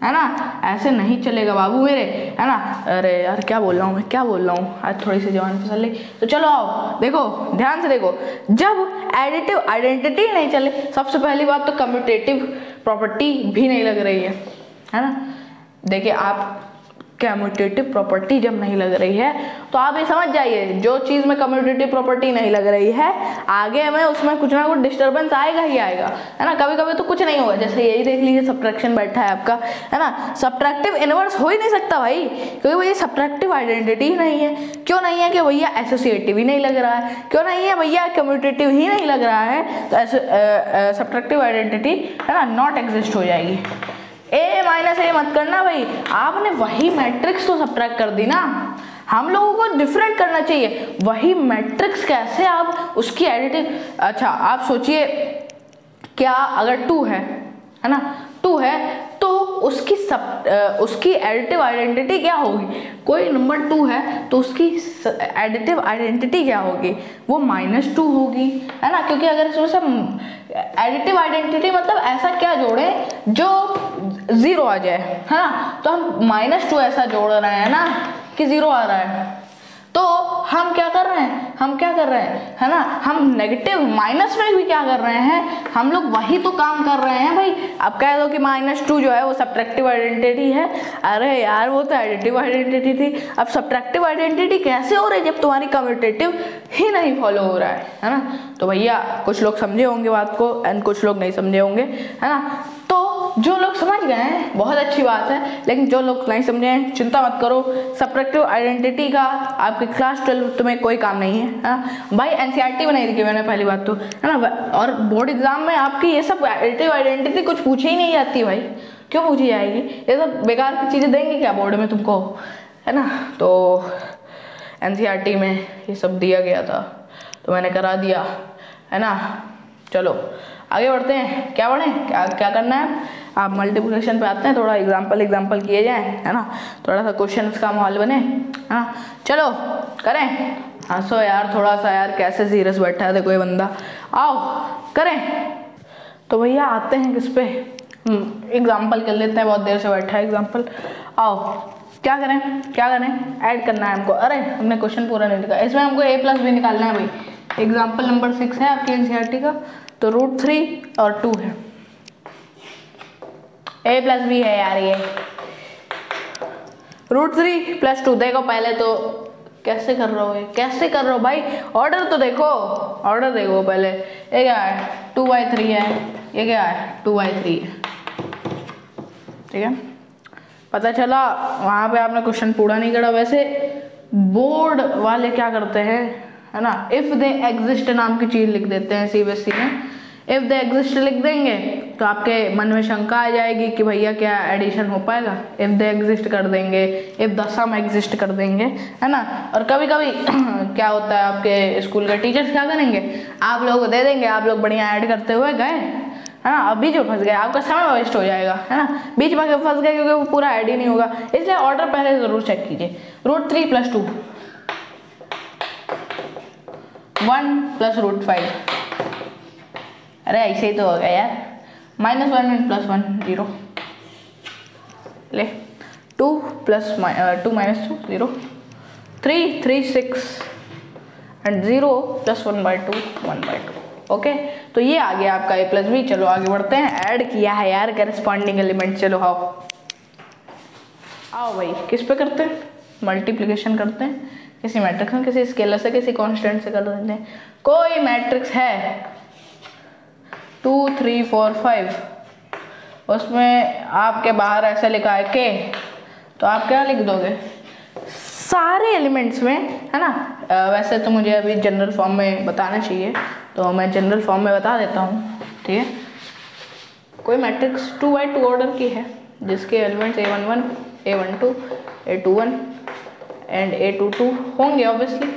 S1: है ना। ऐसे नहीं चलेगा बाबू मेरे, है ना। अरे यार क्या बोल रहा हूँ मैं, क्या बोल रहा हूँ, आज थोड़ी सी जवान फिसल ली। तो चलो आओ देखो, ध्यान से देखो, जब एडिटिव आइडेंटिटी नहीं चले, सबसे पहली बात तो कम्यूटेटिव प्रॉपर्टी भी नहीं लग रही है ना। देखिए आप कम्यूटेटिव प्रॉपर्टी जब नहीं लग रही है तो आप ये समझ जाइए, जो चीज़ में कम्यूटेटिव प्रॉपर्टी नहीं लग रही है आगे हमें उसमें कुछ ना कुछ डिस्टर्बेंस आएगा ही आएगा, है ना। कभी कभी तो कुछ नहीं होगा, जैसे यही देख लीजिए सब्ट्रैक्शन बैठा है आपका, है ना। सब्ट्रैक्टिव इनवर्स हो ही नहीं सकता भाई, क्योंकि भैया सब्ट्रैक्टिव आइडेंटिटी ही नहीं है। क्यों नहीं है कि भैया एसोसिएटिव ही नहीं लग रहा है, क्यों नहीं है भैया कम्यूटेटिव ही नहीं लग रहा है, तो सब्ट्रैक्टिव आइडेंटिटी, है ना, नॉट एग्जिस्ट हो जाएगी। ए माइनस ए मत करना भाई, आपने वही मैट्रिक्स तो सब्ट्रैक्ट कर दी ना। हम लोगों को डिफरेंट करना चाहिए, वही मैट्रिक्स कैसे आप उसकी एडिटिव। अच्छा आप सोचिए, क्या अगर 2 है ना, 2 है तो उसकी एडिटिव आइडेंटिटी क्या होगी। कोई नंबर 2 है तो उसकी एडिटिव आइडेंटिटी क्या होगी, वो -2 होगी, है ना। क्योंकि अगर इसमें सब एडिटिव आइडेंटिटी मतलब ऐसा क्या जोड़े जो 0 आ जाए, है ना। तो हम -2 ऐसा जोड़ रहे हैं ना कि 0 आ रहा है, तो हम क्या कर रहे हैं, हम क्या कर रहे हैं, है ना, हम नेगेटिव माइनस में भी क्या कर रहे हैं, हम लोग वही तो काम कर रहे हैं भाई। अब कह दो कि -2 जो है वो सब्ट्रैक्टिव आइडेंटिटी है, अरे यार वो तो एडिटिव आइडेंटिटी थी। अब सब्ट्रैक्टिव आइडेंटिटी कैसे हो रही है जब तुम्हारी कम्यूटेटिव ही नहीं फॉलो हो रहा है ना। तो भैया कुछ लोग समझे होंगे बात को एंड कुछ लोग नहीं समझे होंगे, है ना। तो जो लोग समझ गए हैं बहुत अच्छी बात है, लेकिन जो लोग नहीं समझे हैं चिंता मत करो, सब्ट्रैक्टिव आइडेंटिटी का आपके क्लास 12 में कोई काम नहीं है ना भाई। एनसीईआरटी बनाई थी मैंने पहली बात तो, है ना। और बोर्ड एग्जाम में आपकी ये सब एडिटिव आइडेंटिटी कुछ पूछी ही नहीं जाती भाई, क्यों पूछी जाएगी, ये सब बेकार की चीज़ें देंगे क्या बोर्ड में तुमको, है ना। तो एनसीईआरटी में ये सब दिया गया था तो मैंने करा दिया, है ना। चलो आगे बढ़ते हैं, क्या बढ़ें, क्या करना है, आप मल्टीप्लिकेशन पे आते हैं, थोड़ा एग्जाम्पल किए जाएं, है ना, थोड़ा सा क्वेश्चन का माहौल बने, है ना। चलो करें, हंसो यार थोड़ा सा यार, कैसे सीरियस बैठा है देखो ये बंदा, आओ करें। तो भैया आते हैं किस पे, एग्जाम्पल कर लेते हैं, बहुत देर से बैठा है एग्जाम्पल। आओ क्या करें, क्या करें, ऐड करना है हमको। अरे हमने क्वेश्चन पूरा नहीं लिखा, इसमें हमको a+b निकालना है भाई। एग्जाम्पल नंबर 6 है आपके एनसीईआरटी का, तो √3 और 2 है, a+b है यार ये। √3 + 2 देखो पहले तो कैसे कर रहे हो, ये कैसे कर रहे हो भाई, ऑर्डर तो देखो, ऑर्डर देखो पहले। ये क्या है 2/3 है, ये क्या है 2/3 है, ठीक है। पता चला वहाँ पे आपने क्वेश्चन पूरा नहीं करा। वैसे बोर्ड वाले क्या करते हैं, है ना, इफ़ दे एग्जिस्ट नाम की चीज़ लिख देते हैं सीबीएसई में। इफ़ दे एग्जिस्ट लिख देंगे तो आपके मन में शंका आ जाएगी कि भैया क्या एडिशन हो पाएगा। इफ़ दे एग्जिस्ट कर देंगे, इफ़ द सम एग्जिस्ट कर देंगे, है ना। और कभी कभी क्या होता है, आपके स्कूल के टीचर्स क्या करेंगे, आप लोगों को दे देंगे, आप लोग बढ़िया ऐड करते हुए गए, है ना। अब बीच में फंस गए, आपका समय वेस्ट हो जाएगा, है ना, बीच में फंस गए क्योंकि वो पूरा ऐड ही नहीं होगा। इसलिए ऑर्डर पहले ज़रूर चेक कीजिए। √3 + 2 1 + √5, अरे ऐसे ही तो हो गया यार। -1 + 1 0, ले 2 + 2 - 2 0, 3 3 6, एंड 0 + 1/2 1/2। ओके, तो ये आ गया आपका a + b। चलो आगे बढ़ते हैं। ऐड किया है यार करस्पॉन्डिंग एलिमेंट। चलो आओ भाई, किस पे करते हैं? मल्टीप्लिकेशन करते हैं किसी मैट्रिक्स में, किसी स्केलर से, किसी कांस्टेंट से कर देते हैं। कोई मैट्रिक्स है 2 3 4 5, उसमें आपके बाहर ऐसा लिखा है k, तो आप क्या लिख दोगे? सारे एलिमेंट्स में, है ना। वैसे तो मुझे अभी जनरल फॉर्म में बताना चाहिए, तो मैं जनरल फॉर्म में बता देता हूँ, ठीक है। कोई मैट्रिक्स 2x2 ऑर्डर की है जिसके elements a11 a12 a21 and a22 होंगे ऑब्वियसली।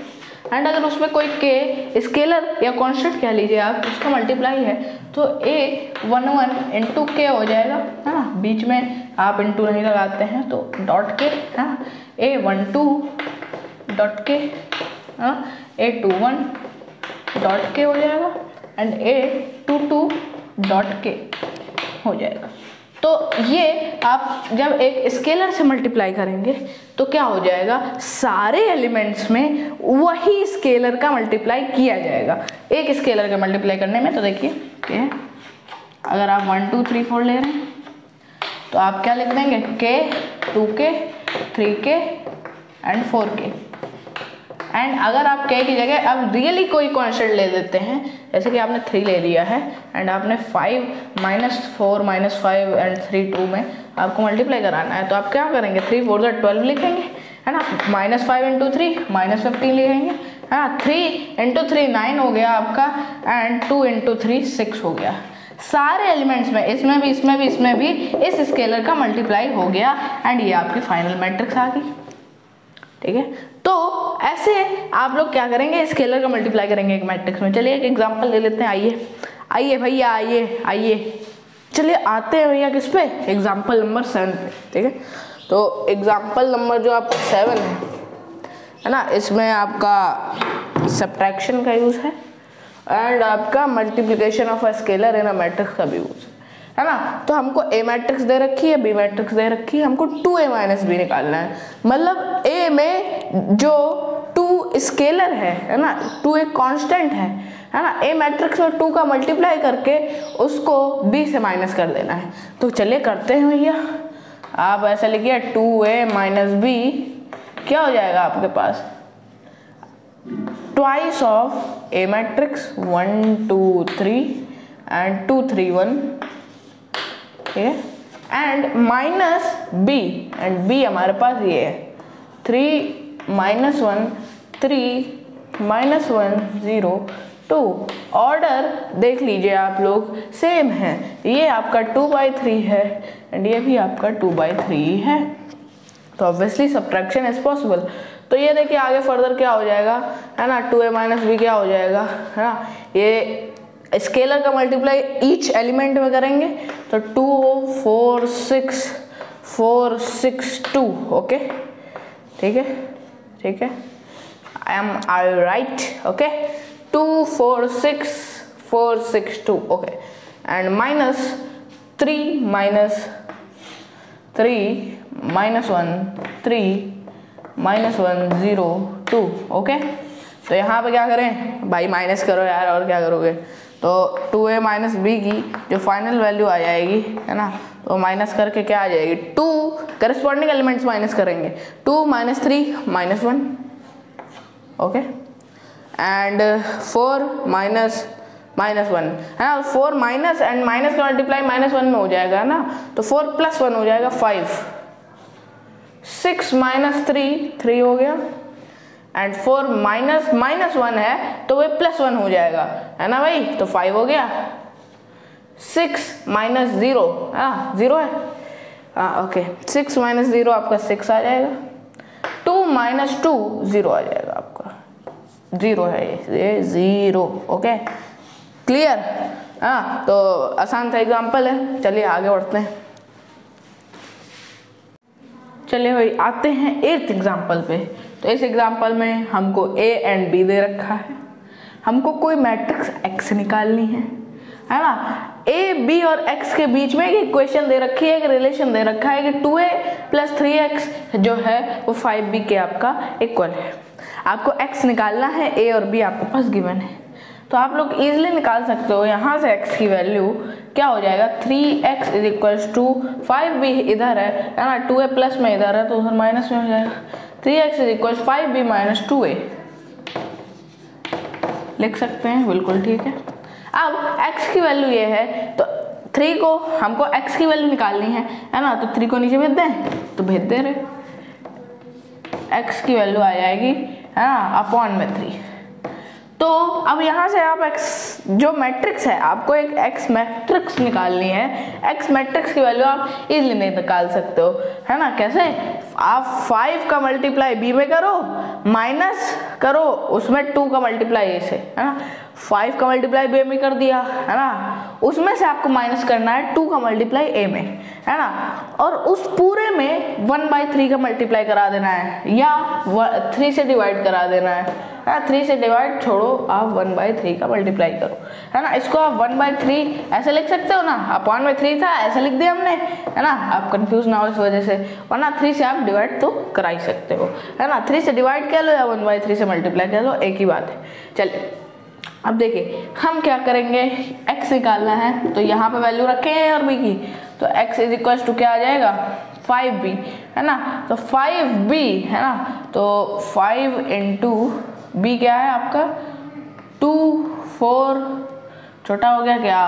S1: एंड अगर उसमें कोई k स्केलर या कांस्टेंट कह लीजिए आप, उसका मल्टीप्लाई है, तो a11 इंटू k हो जाएगा, है ना। बीच में आप इंटू नहीं लगाते हैं तो डॉट के, है ना। a12 डॉट के, a21 डॉट के हो जाएगा एंड a22 डॉट के हो जाएगा। तो ये आप जब एक स्केलर से मल्टीप्लाई करेंगे तो क्या हो जाएगा? सारे एलिमेंट्स में वही स्केलर का मल्टीप्लाई किया जाएगा। एक स्केलर का मल्टीप्लाई करने में, तो देखिए अगर आप 1 2 3 4 ले रहे हैं तो आप क्या लिख देंगे? k 2k 3k and 4k। And अगर आप k की जगह अब रियली कोई कांस्टेंट ले देते हैं, जैसे कि आपने 3 ले लिया है एंड आपने 5 -4 -5 एंड 3 2 में आपको मल्टीप्लाई कराना है, तो आप क्या करेंगे? 3 4 12 लिखेंगे, है ना। -5 × 3 -15 लिखेंगे, है ना। 3 × 3 9 हो गया आपका एंड 2 × 3 6 हो गया। सारे एलिमेंट्स में, इसमें भी इसमें भी इसमें भी इस स्केलर का मल्टीप्लाई हो गया एंड ये आपकी फाइनल मैट्रिक्स आ गई, ठीक है। तो ऐसे आप लोग क्या करेंगे? स्केलर का मल्टीप्लाई करेंगे एक मैट्रिक्स में। चलिए एक एग्जांपल ले लेते हैं। आइए भैया, आइए चलिए आते हैं भैया किस पे? एग्जांपल नंबर 7 पे, ठीक है। तो एग्जांपल नंबर जो आपका 7 है ना, इसमें आपका सब्ट्रैक्शन का यूज़ है एंड आपका multiplication of a scalar in a matrix का भी यूज़ है ना। तो हमको ए मैट्रिक्स दे रखी है, बी मैट्रिक्स दे रखी है, हमको 2a - b निकालना है। मतलब ए में जो 2 स्केलर है ना, 2 एक कांस्टेंट है ना। ए मैट्रिक्स में 2 का मल्टीप्लाई करके उसको b से माइनस कर देना है। तो चलिए करते हैं भैया। आप ऐसा लिखिए 2a - b क्या हो जाएगा आपके पास? Twice of a matrix 1 2 3 and 2 3 1, ठीक है। And minus B, and B हमारे पास ये है 3 -1 3 -1 0 2। ऑर्डर देख लीजिए आप लोग, सेम है। ये आपका 2/3 है एंड ये भी आपका 2/3 है। तो ऑब्वियसली सब्ट्रैक्शन इज पॉसिबल। तो ये देखिए आगे फर्दर क्या हो जाएगा, है ना। 2a - b क्या हो जाएगा, है ना। ये स्केलर का मल्टीप्लाई ईच एलिमेंट में करेंगे तो 2 4 6 4 6 2। ओके, ठीक है। I right, okay. 2 4 6 4 6 2, okay. And -3 -3 -1 3 -1 0 2, okay. तो यहाँ पे क्या करें भाई? माइनस करो यार, और क्या करोगे? तो 2a - b की जो फाइनल वैल्यू आ जाएगी, है ना, तो माइनस करके क्या आ जाएगी? 2 करस्पॉन्डिंग एलिमेंट्स माइनस करेंगे। 2 -3 -1, ओके। एंड 4 -1, है ना। 4 माइनस एंड माइनस का मल्टीप्लाई -1 में हो जाएगा, है ना। तो 4 + 1 हो जाएगा 5। 6 - 3 हो गया एंड 4 -1 है तो वह +1 हो जाएगा, है ना भाई। तो 5 हो गया। 6 - 0, हाँ 0 है, हाँ ओके। 6 - 0 आपका 6 आ जाएगा। 2 - 2 0 आ जाएगा आपका, 0 है ये 0, ओके क्लियर। हाँ, तो आसान सा एग्जाम्पल है। चलिए आगे बढ़ते हैं। चलिए भाई आते हैं 8th एग्जाम्पल पे। तो इस एग्जाम्पल में हमको a एंड b दे रखा है, हमको कोई मैट्रिक्स x निकालनी है ना। a b और x के बीच में एक इक्वेशन दे रखी है, एक रिलेशन दे रखा है कि 2a + 3x जो है वो 5b के आपका इक्वल है। आपको x निकालना है, a और b आपके पास गिवन है, तो आप लोग इजीली निकाल सकते हो। यहाँ से x की वैल्यू क्या हो जाएगा, 3x is equals to 5b इधर है ना, 2a प्लस में इधर है तो उधर माइनस में हो जाएगा, 3x is equals 5b minus 2a लिख सकते हैं, बिल्कुल ठीक है। अब x की वैल्यू ये है तो 3 को हमको x की वैल्यू निकालनी है ना, तो 3 को नीचे भेज दें तो भेज दे रहे, x की वैल्यू आ जाएगी है ना अपॉन में 3। तो अब यहाँ से आप x जो मैट्रिक्स है, आपको एक x मैट्रिक्स निकालनी है, x मैट्रिक्स की वैल्यू आप इजीली नहीं निकाल सकते हो, है ना। कैसे, आप 5 का मल्टीप्लाई b में करो, माइनस करो उसमें 2 का मल्टीप्लाई a से, है ना। 5 का मल्टीप्लाई b में कर दिया, है ना, उसमें से आपको माइनस करना है 2 का मल्टीप्लाई a में, है ना, और उस पूरे में 1/3 का मल्टीप्लाई करा देना है या 3 से डिवाइड करा देना है। 3 से डिवाइड छोड़ो, आप 1/3 का मल्टीप्लाई करो, है ना। इसको आप 1/3 ऐसे लिख सकते हो ना, अपॉन में 3 था ऐसे लिख दिया हमने, है ना, आप कंफ्यूज ना हो इस वजह से, वरना 3 से आप डिवाइड तो करा ही सकते हो, है ना। 3 से डिवाइड कर लो या 1/3 से मल्टीप्लाई कर लो, एक ही बात है। चलिए अब देखिए हम क्या करेंगे, x निकालना है तो यहाँ पे वैल्यू रखे हैं और b की, तो x इज इक्वल टू क्या आ जाएगा 5b, है ना, तो 5b, है ना, तो 5 इंटू b क्या है आपका 2, 4 छोटा हो गया क्या,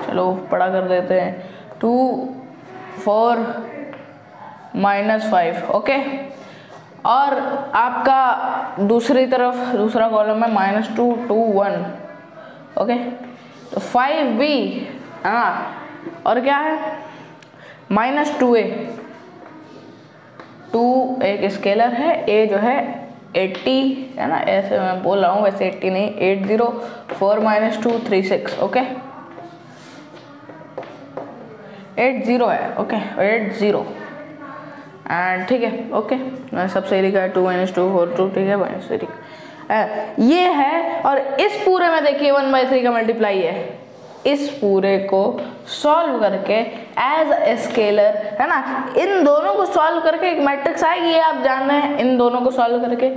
S1: चलो बड़ा कर देते हैं, 2, 4 माइनस 5, ओके। और आपका दूसरी तरफ दूसरा कॉलम है -2, 2, 1, ओके। तो 5b, हाँ, और क्या है -2a, 2 एक स्केलर है, a जो है 80, है ना, ऐसे मैं बोल रहा हूँ, वैसे 80 नहीं, 80, 4 - 2 36, ओके, 80 है, ओके, 80 एंड ठीक है, ओके, मैंने सब सही लिखा है, 2 - 2 4 2, ठीक है, -3 ये है। और इस पूरे में देखिए 1/3 का मल्टीप्लाई है, इस पूरे को सॉल्व करके एज ए स्केलर, है ना, इन दोनों को सॉल्व करके एक मैट्रिक्स आएगी, ये आप जान रहे हैं। इन दोनों को सॉल्व करके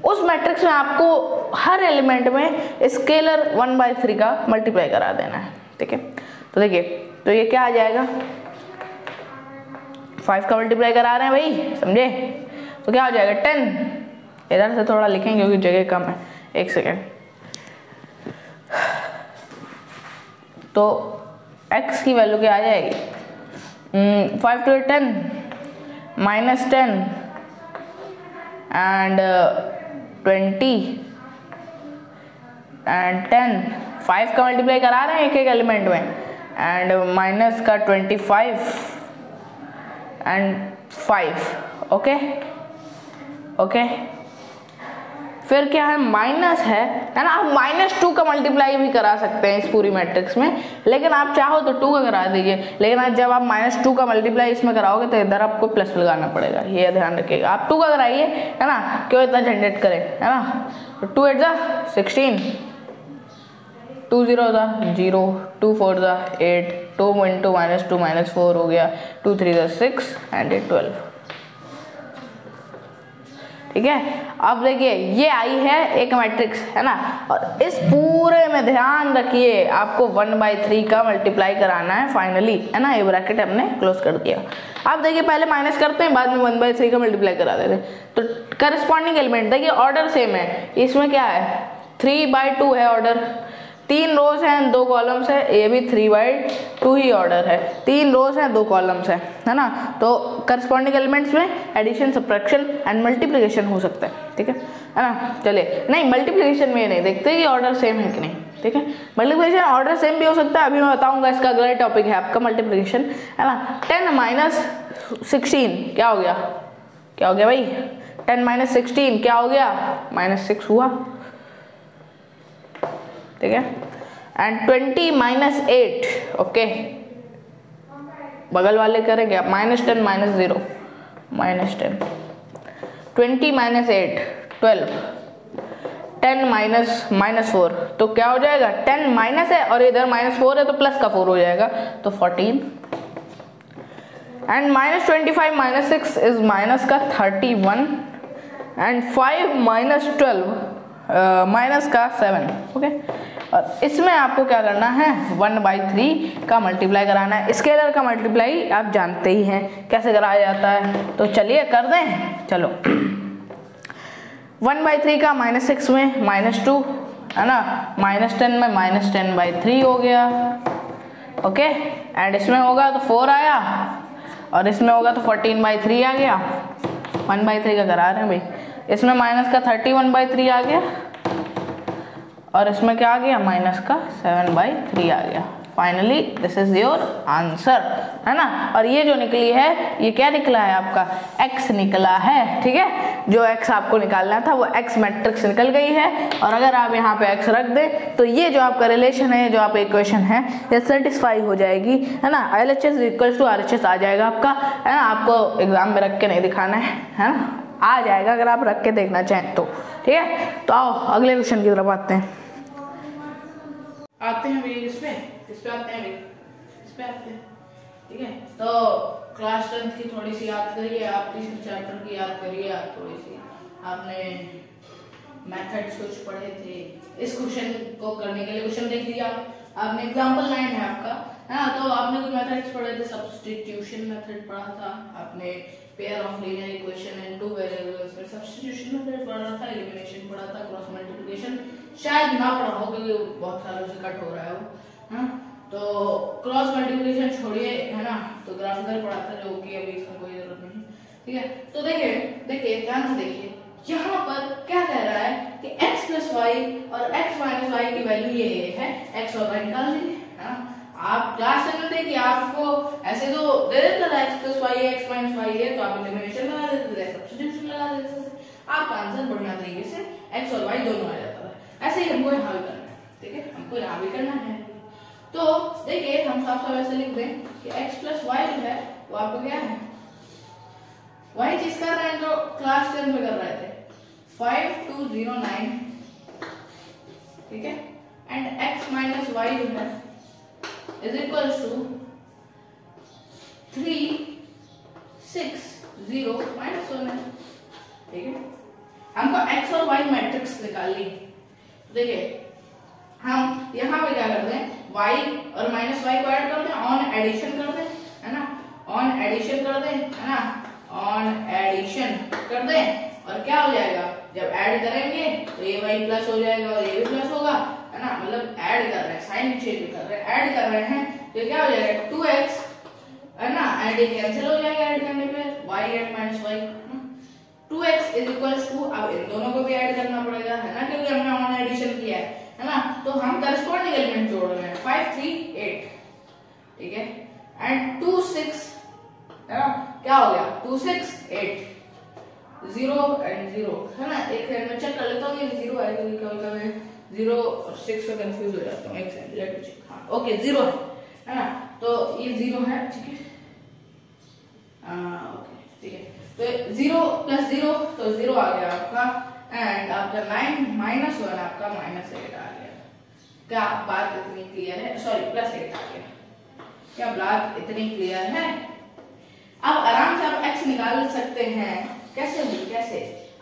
S1: उस मैट्रिक्स में आपको हर एलिमेंट में स्केलर 1/3 का मल्टीप्लाई करा देना है, ठीक है। तो देखिए, तो ये क्या आ जाएगा, 5 का मल्टीप्लाई करा रहे हैं भाई, समझे, तो क्या हो जाएगा 10, इधर से थोड़ा लिखेंगे क्योंकि जगह कम है, एक सेकेंड। तो x की वैल्यू क्या आ जाएगी, 5 to 10 -10 एंड 20 एंड 10, 5 का मल्टीप्लाई करा रहे हैं एक एक एलिमेंट में, एंड माइनस का 25 एंड 5, ओके ओके। फिर क्या है, माइनस है ना, आप -2 का मल्टीप्लाई भी करा सकते हैं इस पूरी मैट्रिक्स में, लेकिन आप चाहो तो 2 का करा दीजिए, लेकिन जब आप -2 का मल्टीप्लाई इसमें कराओगे तो इधर आपको प्लस लगाना पड़ेगा, ये ध्यान रखिएगा। आप 2 का कराइए, है ना, क्यों इतना झंझट करें, है ना। तो 2 8 जा 16, 2 0 जा 0, 2 4 जा 8, 2 इंटू -2 -4 हो गया, 2 3 जा 6 एंड 12, ठीक है। अब देखिए ये आई है एक मैट्रिक्स, है ना, और इस पूरे में ध्यान रखिए आपको 1/3 का मल्टीप्लाई कराना है फाइनली, है ना। ये ब्रैकेट हमने क्लोज कर दिया। अब देखिए पहले माइनस करते हैं, बाद में 1/3 का मल्टीप्लाई करा देते हैं। तो करस्पॉन्डिंग एलिमेंट देखिए, ऑर्डर सेम है, इसमें क्या है 3/2 है ऑर्डर, 3 रोज हैं 2 कॉलम्स है, ये भी 3/2 ही ऑर्डर है, 3 रोज हैं 2 कॉलम्स है ना। तो करस्पॉन्डिंग एलिमेंट्स में एडिशन, सब्ट्रैक्शन एंड मल्टीप्लिकेशन हो सकता है, ठीक है ना। चलिए, नहीं मल्टीप्लिकेशन में नहीं देखते कि ऑर्डर सेम है कि नहीं, ठीक है। मल्टीप्लिकेशन ऑर्डर सेम भी हो सकता है, अभी मैं बताऊंगा, इसका अगला टॉपिक है आपका मल्टीप्लिकेशन, है ना। 10 - 16 क्या हो गया, क्या हो गया भाई, 10 - 16 क्या हो गया, -6 हुआ, ठीक है। एंड 20 - 8, ओके, बगल वाले करेंगे आप, -10 - 0 -10, 20 - 8 12, 10 - -4, तो क्या हो जाएगा, 10 माइनस है और इधर -4 है तो प्लस का 4 हो जाएगा, तो 14, एंड -25 - 6 इज माइनस का 31 एंड 5 माइनस 12 माइनस का 7, ओके। और इसमें आपको क्या करना है, 1/3 का मल्टीप्लाई कराना है। स्केलर का मल्टीप्लाई आप जानते ही हैं कैसे कराया जाता है, तो चलिए कर दें। चलो 1/3 का -6 में -2 है ना, -10 में -10/3 हो गया, ओके। एंड इसमें होगा तो 4 आया, और इसमें होगा तो 14/3 आ गया। 1/3 का करा रहे हैं भाई। इसमें माइनस का 31/3 आ गया, और इसमें क्या आ गया, माइनस का 7/3 आ गया। Finally this is your answer, है ना। और ये जो निकली है, ये क्या निकला है आपका, x निकला है, ठीक है। जो x आपको निकालना था वो x मैट्रिक्स निकल गई है। और अगर आप यहाँ पे x रख दें तो ये जो आपका रिलेशन है, जो आपका इक्वेशन है, ये सेटिस्फाई हो जाएगी, है ना। LHS इक्वल्स टू RHS आ जाएगा आपका, है ना। आपको एग्जाम में रख के नहीं दिखाना है ना, आ जाएगा अगर आप रख के देखना चाहें तो, ठीक है। तो आओ अगले क्वेश्चन की तरफ आते हैं भैया। किस पे आते हैं भाई, इस पे आते हैं, ठीक है। तो क्लास 10 की थोड़ी सी याद करिए, आप तीसरे चैप्टर की याद करिए। आप थोड़ी सी आपने मेथड्स कुछ पढ़े थे, इस क्वेश्चन को करने के लिए क्वेश्चन देख लिया आपने, एग्जांपल 9 है आपका, है ना। तो आपने कुछ मेथड्स पढ़े थे, सब्स्टिट्यूशन मेथड पढ़ा था आपने, pair of linear equation and two variables में सब्स्टिट्यूशन मेथड पढ़ा था, एलिमिनेशन पढ़ा था, क्रॉस मल्टीप्लिकेशन शायद ना पढ़ा हो क्योंकि बहुत सालों से कट हो रहा है वो, हाँ। तो क्रॉस मल्टीप्लिकेशन छोड़िए, है ना, तो ग्राफिकल पढ़ा था, जो कि अभी इसमें कोई जरूरत नहीं, ठीक है। तो देखिए ध्यान से देखिए, यहाँ पर क्या कह रहा है कि x + y और x - y की वैल्यू ये है, x और y निकाल दीजिए, है ना। आप क्लास में देखिए आपको ऐसे तो दे देता था x + y है, x - y है, तो आप एलिमिनेशन लगा देते थे, सब्स्टिट्यूशन लगा देते थे, आपका आंसर बढ़िया तरीके से x और y दोनों आ जाता था। ऐसे ही हमको यहाँ भी करना है, ठीक है, हमको यहाँ भी करना है। तो देखिए हम साफ साफ ऐसे लिख दें कि x + y जो है वो आपको क्या है, वही चीज कर रहे हैं जो क्लास 10 में कर रहे थे, 5209, ठीक है। एंड x - y जो है इज इक्वल टू 360 -1, ठीक है। हमको x और y मैट्रिक्स निकालनी। देखिए हम यहाँ पे क्या करते हैं, y और -y को ऐड करते हैं, ऑन एडिशन करते हैं, है ना, ऑन एडिशन कर दें, है ना, ऑन एडिशन कर दें, और क्या हो जाएगा, जब ऐड करेंगे तो ये y प्लस हो जाएगा और ये भी प्लस होगा, है ना। मतलब ऐड कर रहे हैं, साइन चेंज कर रहे हैं, ऐड कर रहे हैं, तो क्या हो जाएगा 2x, है ना, एंड ये कैंसिल हो जाएगा ऐड करने पे, y and -y, 2x is equal to, अब इन दोनों को भी ऐड करना पड़ेगा, है ना, क्योंकि हमने ऑन एडिशन किया है ना। तो हम करस्पॉन्डिंग एलिमेंट जोड़ रहे हैं, 5 3 8, ठीक है, एंड 2 6, है ना, क्या हो गया 2 6 8, 0 एंड 0, है ना। एक सेकंड में चेक कर लेता हूँ, ये 0 है क्योंकि कभी-कभी 0 और 6 में कंफ्यूज हो जाता हूँ। एक सेकंड, लेट मी चेक, हाँ ओके 0 है ना, तो ये 0 है, ठीक है, ओके ठीक है। तो 0 + 0 तो 0 आ गया आपका, एंड आपका 9 - 1 आपका -8 आ गया। क्या बात इतनी क्लियर है, सॉरी +8 आ गया, क्या बात इतनी क्लियर है। अब आराम से आप x निकाल सकते हैं, कैसे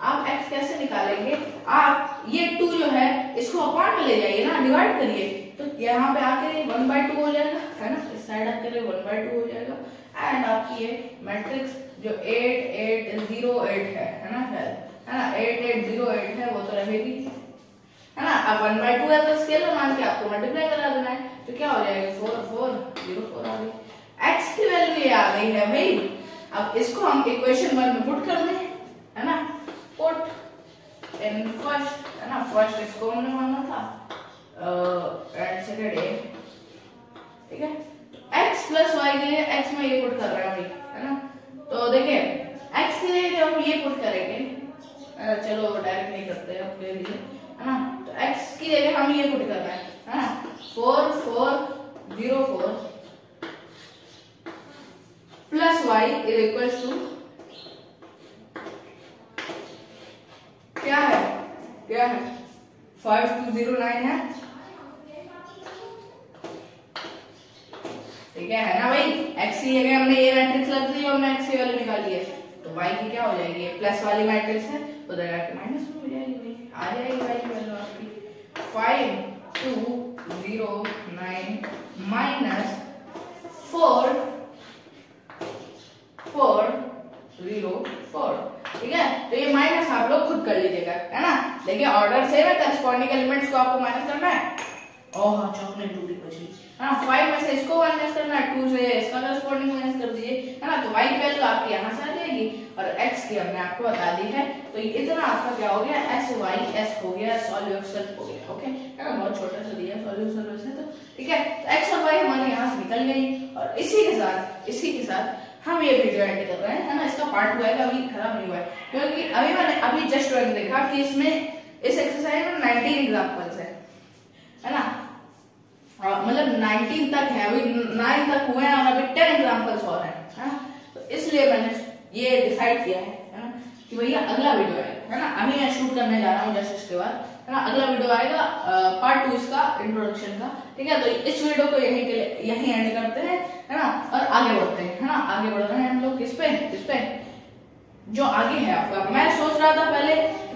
S1: आप x कैसे निकालेंगे, आप ये 2 जो है इसको अपॉन में ले जाइए ना, डिवाइड करिए, तो यहाँ पे आके 1/2 हो जाएगा, है ना, इस साइड आके 1/2 हो जाएगा, एंड आपकी ये मैट्रिक्स जो 8 8 0 8 है ना, है ना, 8 8 0 8 है, वो तो रहेगी, है ना। अब 1/2 है तो स्केलर मान के आपको मल्टीप्लाई करा देना है, तो क्या हो जाएगा 4 4 0 4 आ गई, x की वैल्यू ये आ गई है भाई। अब इसको हम इक्वेशन 1 में पुट कर दें, है ना, पुट इन फर्स्ट, है ना, फर्स्ट इसको हमने माना था एंड सेकंड ए, ठीक है। x + y के लिए x में ये पुट कर रहे हैं भाई, है ना। तो देखिए x के लिए जब हम ये पुट करेंगे, चलो डायरेक्ट नहीं करते आपके लिए, है ना, तो x की जगह हम ये पुट कर रहे हैं, है ना, 4 4 0 4 plus y is equal to क्या है 5209 है, ठीक है ना भाई। x की जगह हमने ये मैट्रिक्स रख दी और हमने x की वैल्यू निकाली है, तो y की क्या हो जाएगी, प्लस वाली मैट्रिक्स है उधर आके माइनस में हो जाएगी भाई, आ जाएगी वैल्यू आपकी 5209 माइनस 4404। ठीक है, तो ये माइनस आप लोग खुद कर लीजिएगा, है ना। देखिए ऑर्डर सेम है, करस्पॉन्डिंग एलिमेंट्स को आपको माइनस करना है। ओह चॉकलेट टूटी बची, हाँ 5 में से इसको माइनस करना है, 2 से इसका करस्पॉन्डिंग माइनस कर दीजिए, है ना। तो y की वैल्यू आपकी यहाँ से आ जाएगी और x की हमने आपको बता दी है। तो ये इतना आपका क्या हो गया, s y s हो गया, सॉल्यूशन हो गया। ओके, है ना, बहुत छोटा सा दिया सॉल्यूशन वैसे तो। ठीक है, तो x और y हमारे यहाँ से निकल गई और इसी के साथ हम ये वीडियो एंड कर रहे हैं, है ना। इसका पार्ट 2 आएगा, अभी खत्म नहीं हुआ है क्योंकि अभी जस्ट मैंने देखा कि इसमें इस एक्सरसाइज में 19 एग्जांपल्स है ना, मतलब 19 तक है, अभी 9 तक हुए हैं और अभी 10 एग्जांपल्स और हैं, है ना। तो इसलिए मैंने ये डिसाइड किया है ना कि भैया अगला वीडियो आएगा, है ना। अभी मैं शूट करने जा रहा हूँ जस्ट इसके बाद, है ना। अगला वीडियो आएगा पार्ट 2 इसका इंट्रोडक्शन का। ठीक है, तो इस वीडियो को यहीं एंड करते हैं, है ना, और आगे बढ़ते हैं, है ना। आगे बढ़ रहे हैं हम लोग किस पे जो आगे है आपका। मैं सोच रहा था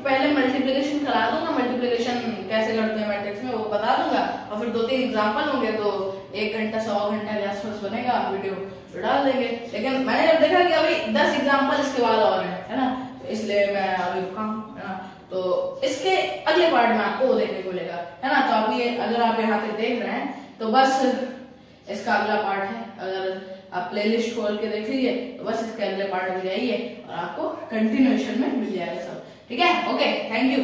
S1: पहले मल्टीप्लिकेशन करा दूंगा, मल्टीप्लिकेशन कैसे करते हैं मैट्रिक्स में वो बता दूंगा और फिर 2-3 एग्जांपल होंगे तो 1 घंटा 100 घंटा के आसपास बनेगा वीडियो, तो डाल देंगे। लेकिन मैंने जब देखा कि अभी 10 एग्जांपल इसके बाद और है ना, तो इसलिए मैं अभी रुका हूँ, है ना। तो इसके अगले पार्ट में आपको वो देखने को मिलेगा, है ना। तो अभी अगर आप यहाँ पे देख रहे हैं तो बस इसका अगला पार्ट है, अगर आप प्लेलिस्ट खोल के देख लीजिए तो बस इसके अगले पार्ट में जाइए और आपको कंटिन्यूएशन में मिल जाएगा सब। ठीक है, ओके, थैंक यू।